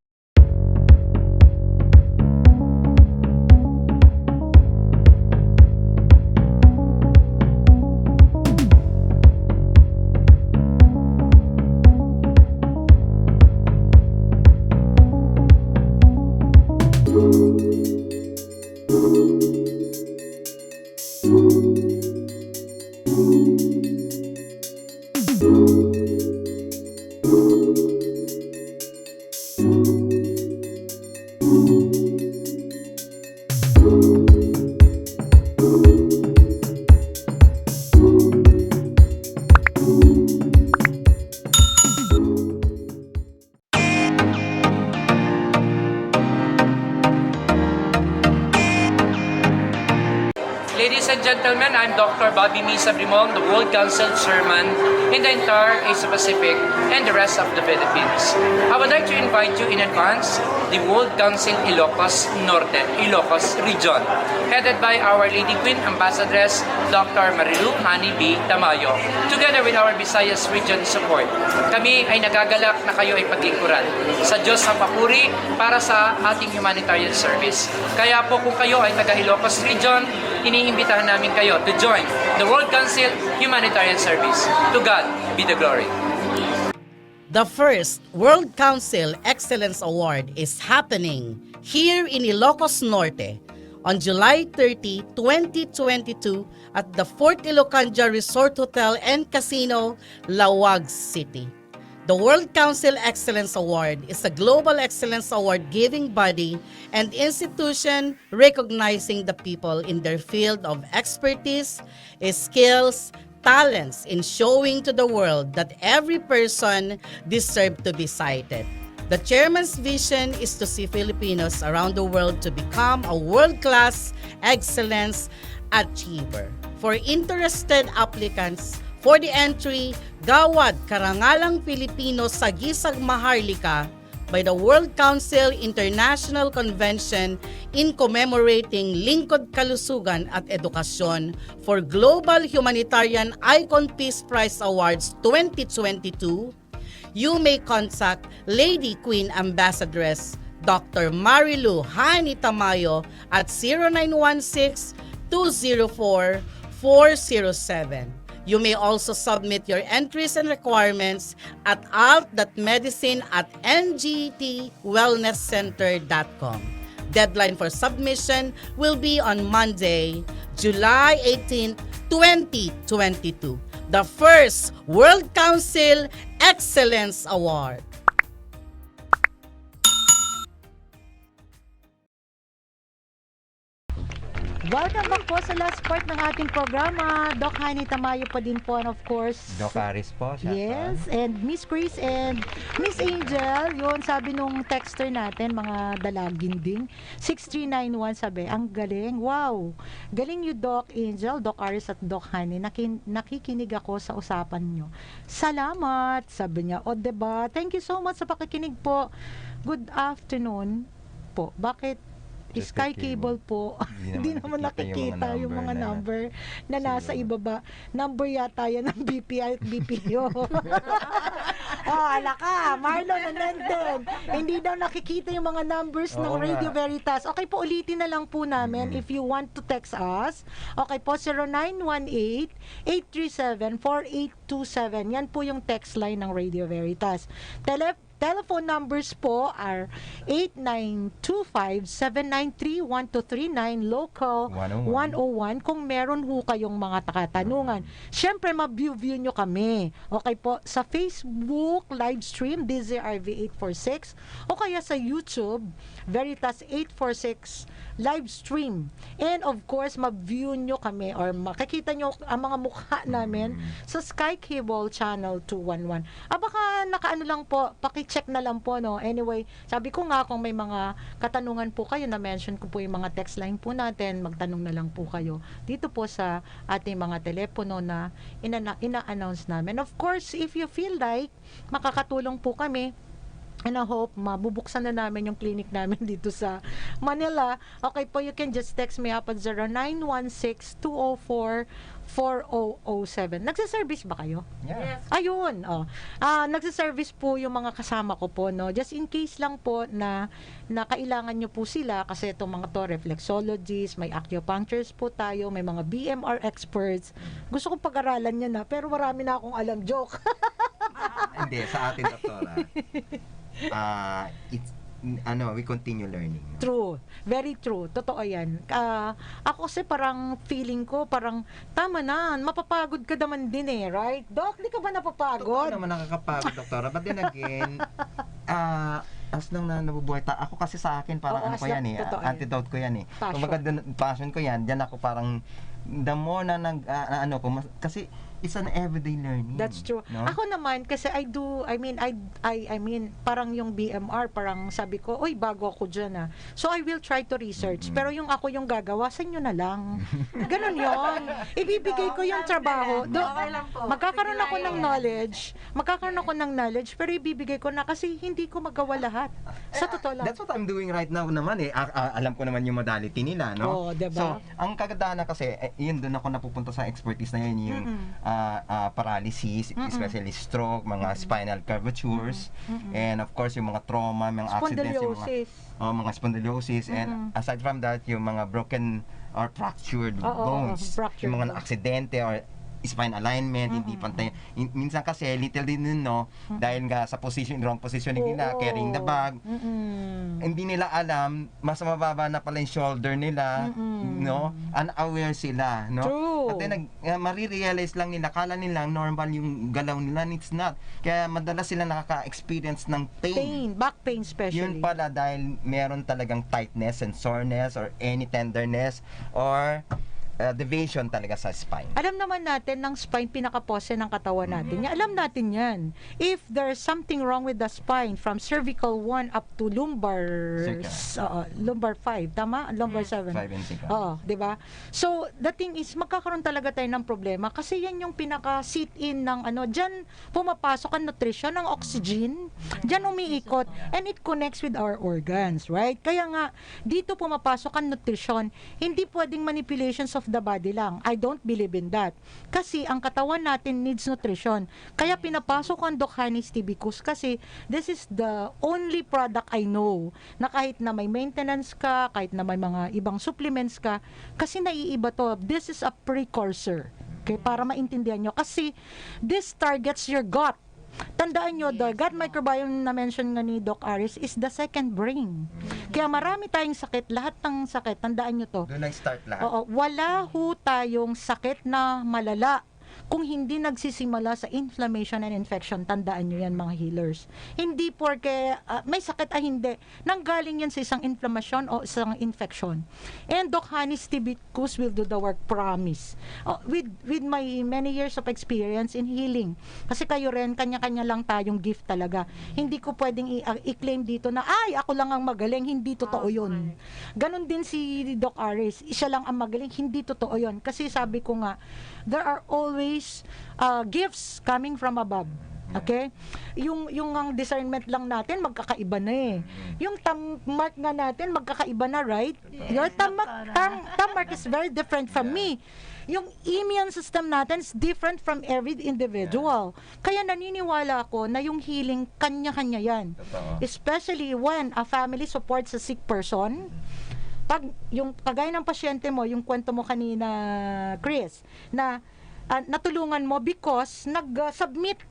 [SPEAKER 6] gentlemen, I'm Dr. Bobby Misa Brimon, the World Council Chairman in the entire Asia Pacific and the rest of the Philippines. I would like to invite you in advance the World Council Ilocos Norte, Ilocos region, headed by Our Lady Queen Ambassadress Dr. Marilu Hani B. Tamayo, together with our Visayas region support. Kami ay nagagalak na kayo ay paglingkuran sa Diyos ang papuri para sa ating humanitarian service. Kaya po kung kayo ay taga Ilocos region, iniimbitahan namin kayo to join the World Council Humanitarian Service. To God be the glory.
[SPEAKER 1] The first World Council Excellence Award is happening here in Ilocos Norte on July 30, 2022 at the Fort Ilocanja Resort Hotel and Casino, Lawag City. The World Council Excellence Award is a global excellence award-giving body and institution recognizing the people in their field of expertise, skills, talents in showing to the world that every person deserves to be cited. The chairman's vision is to see Filipinos around the world to become a world-class excellence achiever. For interested applicants, for the entry, Gawad Karangalang Pilipino sa Gisag Maharlika by the World Council International Convention in commemorating Lingkod Kalusugan at Edukasyon for Global Humanitarian Icon Peace Prize Awards 2022, you may contact Lady Queen Ambassadress Dr. Marilu Hani Tamayo at 0916-204-407. You may also submit your entries and requirements at alt.medicine@ngtwellnesscenter.com. Deadline for submission will be on Monday, July 18, 2022. The first World Council Excellence Award.
[SPEAKER 2] Welcome back po sa last part ng ating programa. Doc Hani Tamayo pa din po, and of course
[SPEAKER 3] Doc Aris po.
[SPEAKER 2] yes, and Miss Chris and Miss Angel. Yun, sabi nung texter natin, mga dalagin din. 6391 sabi, ang galing. Wow, galing you Doc Angel, Doc Aris at Doc Hani. Nakikinig ako sa usapan nyo. Salamat, sabi niya. O diba, thank you so much sa pakikinig po. Good afternoon po. Bakit Sky Cable po, hindi naman nakikita yung mga number na nasa ibaba. Number yata yan ng BPI at BPO. Ala ka, Marlon Anandon. Hindi daw nakikita yung mga numbers ng Radio Veritas. Okay po, ulitin na lang po namin if you want to text us. Okay po, 0918-837-4827. Yan po yung text line ng Radio Veritas. Telephone numbers po are 8925-793-1239, local 101 kung meron ho kayong mga katanungan. Siyempre, ma-view nyo kami. Okay po, sa Facebook live stream, DZRV846, o kaya sa YouTube, Veritas 846 live stream. And of course, ma-view nyo kami or makikita nyo ang mga mukha namin sa Sky Cable Channel 211. Baka nakaano lang po, check na lang po, no? Anyway, sabi ko nga, kung may mga katanungan po kayo, na-mention ko po yung mga text line po natin, magtanong na lang po kayo dito po sa ating mga telepono na ina-announce namin. Of course, if you feel like makakatulong po kami, and I hope mabubuksan na namin yung clinic namin dito sa Manila. Okay po, you can just text me up at 0916-204-4007. Nagsiservice ba kayo?
[SPEAKER 3] Yes.
[SPEAKER 2] Ayun. Nagsiservice po yung mga kasama ko po, no? Just in case lang po na kailangan nyo po sila, kasi itong mga to, reflexologists, may acupuncturists po tayo, may mga BMR experts. Gusto kong pag-aralan yan, pero marami na akong alam. Joke.
[SPEAKER 3] Hindi, sa atin, doktora. We continue learning.
[SPEAKER 2] True. Very true. Totoo yan. Ako kasi parang feeling ko, parang tama na, mapapagod ka naman din right? Doc, di ka ba napapagod?
[SPEAKER 3] Totoo naman nakakapagod, doktora. But then again, as nang nabubuhay ako kasi sa akin parang antidote ko yan eh. Kumbaga passion ko yan, diyan ako parang the more na ano ko, kasi it's an everyday learning.
[SPEAKER 2] That's true.
[SPEAKER 3] No?
[SPEAKER 2] Ako naman kasi I mean parang yung BMR, parang sabi ko, oy, bago ako diyan So I will try to research. Pero yung ako yung gagawa, sa inyo na lang. Ganun 'yon. Ibibigay ko yung trabaho. Magkakaroon ako ng knowledge, pero ibibigay ko na kasi hindi ko magawa lahat. Sa totoo lang.
[SPEAKER 3] That's what I'm doing right now naman alam ko naman yung modality nila, no?
[SPEAKER 2] Oh, diba?
[SPEAKER 3] So, ang kagandahan na kasi, yun doon ako napupunta sa expertise na yun, yung paralysis, especially stroke, mga spinal curvatures, and of course, yung mga trauma, mga accidents, yung mga spondylosis, and aside from that, yung mga broken or fractured bones, yung mga aksidente or spine alignment, hindi pantay. Minsan kasi, little din nun, no? Dahil nga sa wrong positioning nila, carrying the bag, hindi nila alam, mas mababa na pala yung shoulder nila, no? Unaware sila, no?
[SPEAKER 2] True.
[SPEAKER 3] At then, marirealize lang nila, kala nila normal yung galaw nila, and it's not. Kaya madalas sila nakaka-experience ng pain.
[SPEAKER 2] Back pain especially.
[SPEAKER 3] Yun pala dahil meron talagang tightness and soreness or any tenderness or deviation talaga sa spine.
[SPEAKER 2] Alam naman natin ng spine pinaka-pose ng katawan natin. Alam natin yan. If there's something wrong with the spine from cervical 1 up to lumbar 5, tama? Lumbar 7.
[SPEAKER 3] 5 and 6.
[SPEAKER 2] Oo, 'di ba? So, the thing is magkakaroon talaga tayo ng problema kasi yan yung pinaka-sit-in ng diyan pumapasok ang nutrition, ang oxygen, diyan umiikot and it connects with our organs, right? Kaya nga dito pumapasok ang nutrition. Hindi pwedeng manipulations of the body lang. I don't believe in that. Kasi ang katawan natin needs nutrition. Kaya pinapasok ang Doc Hanis Tibicus kasi this is the only product I know na kahit na may maintenance ka, kahit na may mga ibang supplements ka, kasi naiiba to. This is a precursor. Okay, para maintindihan nyo. Kasi this targets your gut. Tandaan nyo, the gut microbiome na mention nga ni Doc Aris is the second brain. Kaya marami tayong sakit, lahat ng sakit, tandaan nyo to.
[SPEAKER 3] Doon nag-start lahat.
[SPEAKER 2] Oo, wala ho tayong sakit na malala kung hindi nagsisimula sa inflammation and infection. Tandaan nyo yan, mga healers. Hindi porque may sakit hindi. Nanggaling yan sa isang inflammation o isang infection. And Doc Hanis Tibicus will do the work, promise. With my many years of experience in healing. Kasi kayo rin, kanya-kanya lang tayong gift talaga. Hindi ko pwedeng i-claim dito na, ay, ako lang ang magaling. Hindi totoo yun. Ganon din si Doc Aris. Siya lang ang magaling. Hindi totoo yun. Kasi sabi ko nga, there are always gifts coming from above. Okay? Yung ang discernment lang natin magkakaiba na eh. Yung thumb mark nga natin magkakaiba na, right? Your thumb mark is very different from me. Yung immune system natin is different from every individual. Kaya naniniwala ako na yung healing kanya-kanya yan. Especially when a family supports a sick person. Pag yung kagaya ng pasyente mo, yung kwento mo kanina, Chris, na natulungan mo because nag-submit,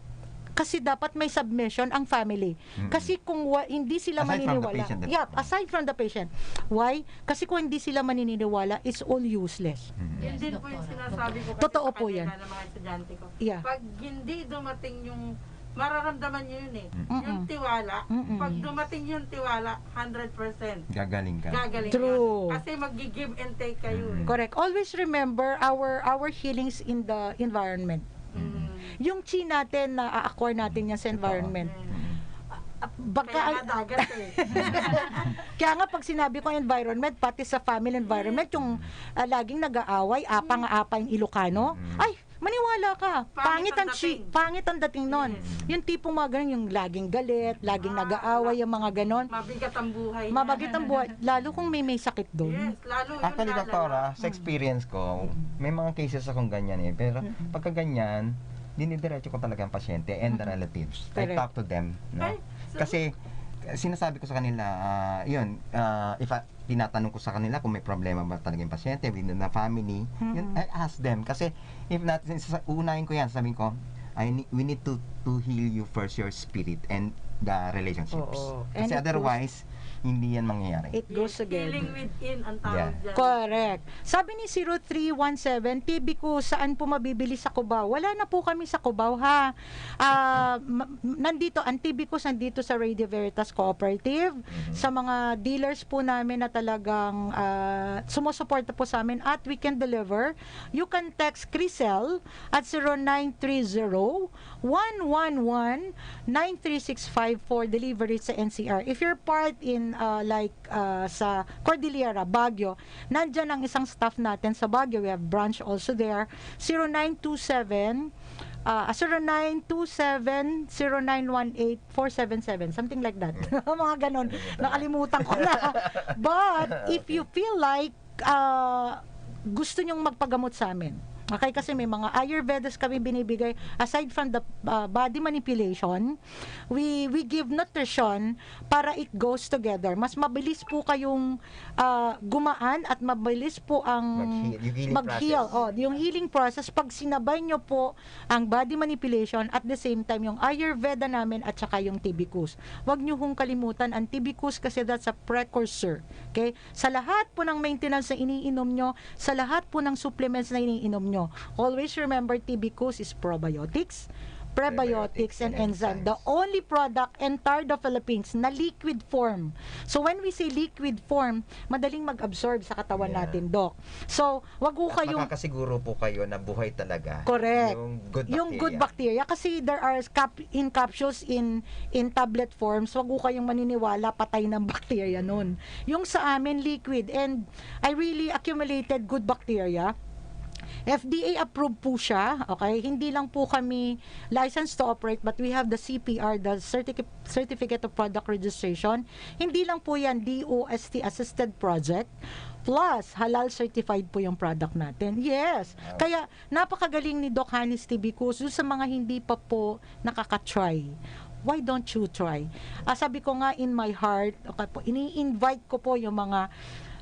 [SPEAKER 2] kasi dapat may submission ang family. Kasi kung hindi sila maniniwala, aside from the patient. Why? Kasi kung hindi sila maniniwala, it's all useless.
[SPEAKER 7] Yun din po yung sinasabi ko kasi
[SPEAKER 2] totoo po yan.
[SPEAKER 7] Ng mga estudyante ko.
[SPEAKER 2] Yeah.
[SPEAKER 7] Pag hindi dumating yung mararamdaman nyo yun eh. Yung tiwala. Pag dumating yung tiwala, 100%.
[SPEAKER 3] Gagaling ka.
[SPEAKER 2] True.
[SPEAKER 7] Kasi mag-give and take kayo eh.
[SPEAKER 2] Correct. Always remember our healings in the environment. Yung chi natin na a-acquire natin yan sa environment.
[SPEAKER 7] Kaya nga dagat eh.
[SPEAKER 2] Kaya nga pag sinabi ko environment, pati sa family environment, yung laging nag-aaway, apa yung Ilocano, ay, maniwala ka. Pangit ang dating nun. Yung tipong mga ganun, yung laging galit, laging nag-aaway, yung mga ganon.
[SPEAKER 7] Mabigat ang buhay.
[SPEAKER 2] Mabigat ang buhay. Lalo kung may sakit doon.
[SPEAKER 7] Yes, lalo
[SPEAKER 3] Actually, doktora, sa experience ko, may mga cases akong ganyan eh. Pero pagka ganyan, dinidiretso ko talaga ang pasyente and the relatives. I talk to them. No? Kasi, sinasabi ko sa kanila, tinatanong ko sa kanila kung may problema ba talaga yung pasyente within the family, yun, I ask them. Kasi, if not, unahin ko yan, sabihin ko, we need to heal you first, your spirit and the relationships. Kasi otherwise, hindi yan mangyayari.
[SPEAKER 2] It goes together.
[SPEAKER 7] Healing within ang tawag
[SPEAKER 3] Yeah.
[SPEAKER 7] dyan.
[SPEAKER 2] Correct. Sabi ni 0317, TB ko, saan po mabibili sa Cubao? Wala na po kami sa Cubao, ha? Nandito, ang TB ko nandito sa Radio Veritas Cooperative, sa mga dealers po namin na talagang sumusuporta po sa amin at we can deliver. You can text Crisel at 0930-111-9365 for delivery sa NCR. If you're part in sa Cordillera, Baguio, nandyan ang isang staff natin sa Baguio. We have branch also there. 0927-0918-477, something like that. Mga ganon. Nakalimutan ko na. But if you feel like gusto nyong magpagamot sa amin, okay, kasi may mga Ayurvedas kami binibigay. Aside from the body manipulation, we give nutrition para it goes together. Mas mabilis po kayong gumaan at mabilis po ang mag-heal. Yung healing process, pag sinabay nyo po ang body manipulation at the same time yung Ayurveda namin at saka yung Tibicus. Huwag nyo hong kalimutan ang Tibicus kasi that's a precursor. Okay? Sa lahat po ng maintenance na iniinom nyo, sa lahat po ng supplements na iniinom nyo, always remember Tibicus is probiotics, prebiotics, and enzyme. The only product entire the Philippines na liquid form. So when we say liquid form, madaling mag-absorb sa katawan natin, Doc. So, wag ko kayong...
[SPEAKER 3] Makakasiguro po kayo na buhay talaga.
[SPEAKER 2] Correct.
[SPEAKER 3] Yung good bacteria.
[SPEAKER 2] Kasi there are in capsules in tablet forms. Wag ko kayong maniniwala patay ng bacteria nun. Yung sa amin, liquid. And I really accumulated good bacteria. FDA approved po siya, okay? Hindi lang po kami licensed to operate, but we have the CPR, the Certificate of Product Registration. Hindi lang po yan DOST assisted project. Plus, halal certified po yung product natin. Yes. Kaya, napakagaling ni Doc Hanis Tibicus sa mga hindi pa po nakaka-try. Why don't you try? Sabi ko nga in my heart, okay po, ini-invite ko po yung mga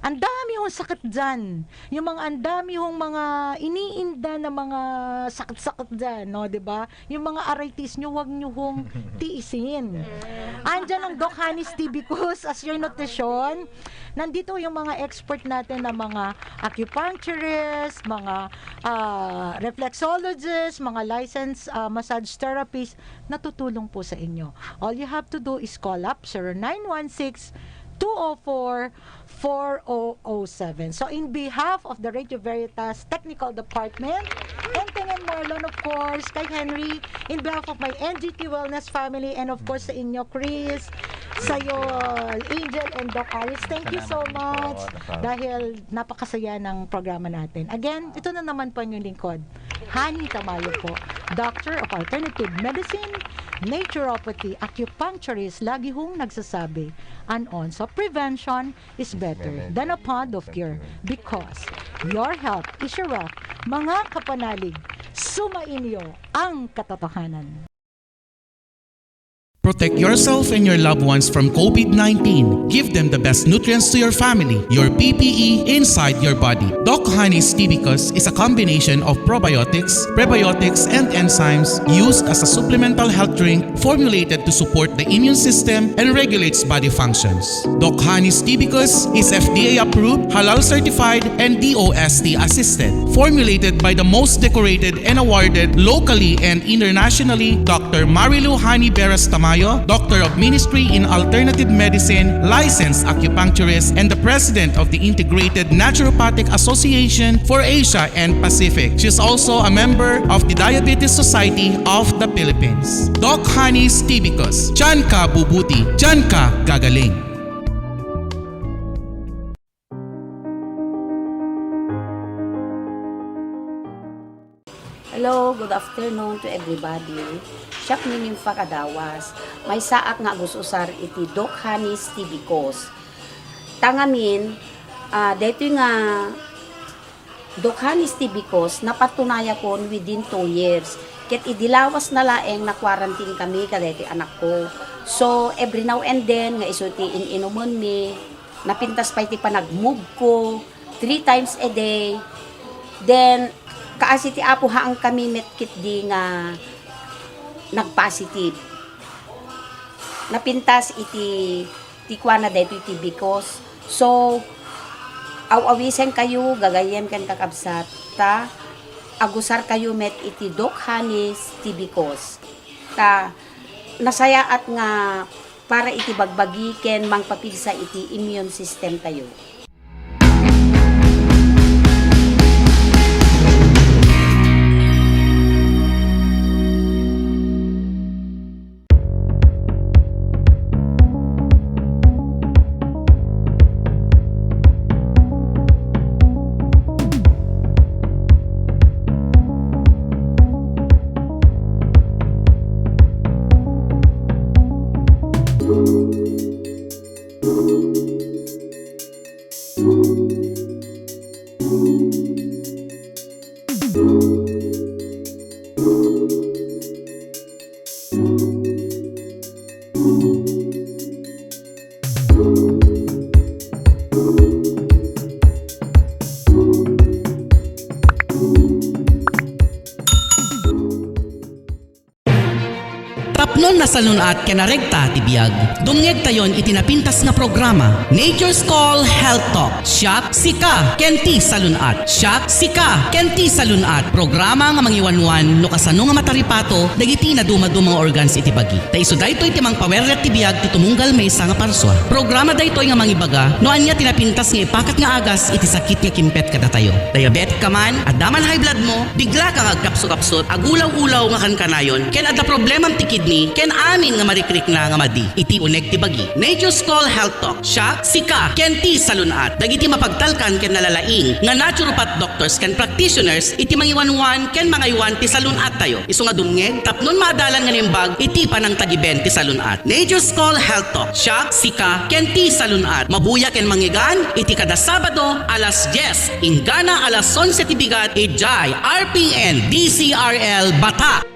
[SPEAKER 2] ang dami hong sakit dyan. Yung mga ang dami hong mga iniinda na mga sakit-sakit dyan, no, 'di ba? Yung mga arthritis nyo, wag nyo hong tiisin. Andyan ang Doc Hanis Tibicus as your nutrition. Nandito yung mga expert natin na mga acupuncturists, mga reflexologists, mga licensed massage therapists na tutulong po sa inyo. All you have to do is call up 0916-204-4007. So, in behalf of the Radio Veritas Technical Department, Enteng and Marlon, of course, kay Henry, in behalf of my NGT Wellness family, and of course, sa inyo, Chris, sa'yo, Angel, and Doc Aris, thank you so much dahil napakasaya ng programa natin. Again, ito na naman po yung lingkod. Hani Tamayo po, Doctor of Alternative Medicine, Naturopathy, Acupuncturist, lagi hong nagsasabi, an ounce of prevention is better than a pound of cure because your health is your wealth. Mga kapanalig, sumainyo ang katotohanan.
[SPEAKER 4] Protect yourself and your loved ones from COVID-19. Give them the best nutrients to your family, your PPE inside your body. Doc Hanis Tibicus is a combination of probiotics, prebiotics, and enzymes used as a supplemental health drink formulated to support the immune system and regulates body functions. Doc Hanis Tibicus is FDA approved, halal certified, and DOST assisted. Formulated by the most decorated and awarded locally and internationally, Dr. Marilu Hani Beras Tamayo, Doctor of Ministry in Alternative Medicine, licensed acupuncturist, and the President of the Integrated Naturopathic Association for Asia and Pacific. She is also a member of the Diabetes Society of the Philippines. Doc Hanis Tibicus, Diyan ka bubuti, diyan ka gagaling.
[SPEAKER 12] Hello, good afternoon to everybody. Siyak ninyong pakadawas. May saak nga gususar iti Doc Hanis Tibicus. Tangamin, dito nga Doc Hanis Tibicus napatunaya ko within 2 years. Ket idilawas na laeng na quarantine kami kadeti anak ko. So, every now and then, nga isuti inuman mi, napintas pa iti panag-move ko, 3 times a day. Then, kaasi ti apo haang kami metkit di nga nagpositive. Napintas iti tikwana daytoy tibikos. So awawisen kayo gagayem ken kakabsat ta agusar kayo met iti Doc Hanis tibikos. Ta nasayaat nga para iti bagbagi ken mangpapilsa iti immune system tayo.
[SPEAKER 1] Tapnon na salunat kanarekta ti biag. Dumngeg tayon itinapintas nga programa. Nature's Call Health Talk. Siak sika kenti salunat. Siak sika kenti salunat. Programa nga mangiwanwan no kasano nga mataripato dagiti na dumadumang organs iti bagi. Ta isu daytoy ti mangpawerret ti biag ti tumunggal maysa nga parswa. Programa daytoy nga mangibaga no anya tinapintas nga ipakat nga agas iti sakit nga kimpet kada tayo. Diabetic ka man, adaman high blood mo, bigla kang agkapso-kapsot, agulaw-ulaw nga kankanayon, ken adda problemam ti kidney, ken amin nga marikrik na nga madi. Iti unek ti bagi. Nature's Call Health Talk. Siya, sika, ken ti salunat. Dagiti mapagtalkan ken nalalaing nga naturopath doctors ken practitioners iti mangiwanwan ken mangaywan ti salunat tayo. Isu nga dumngeg, tapnon maadalan nga nimbag iti panang tagiben ti salunat. Nature's Call Health Talk. Siya, sika, ken ti salunat. Mabuya ken mangigan iti kada Sabado alas 10, ingana alas 11 ti bigat ijay RPN DCRL Bata.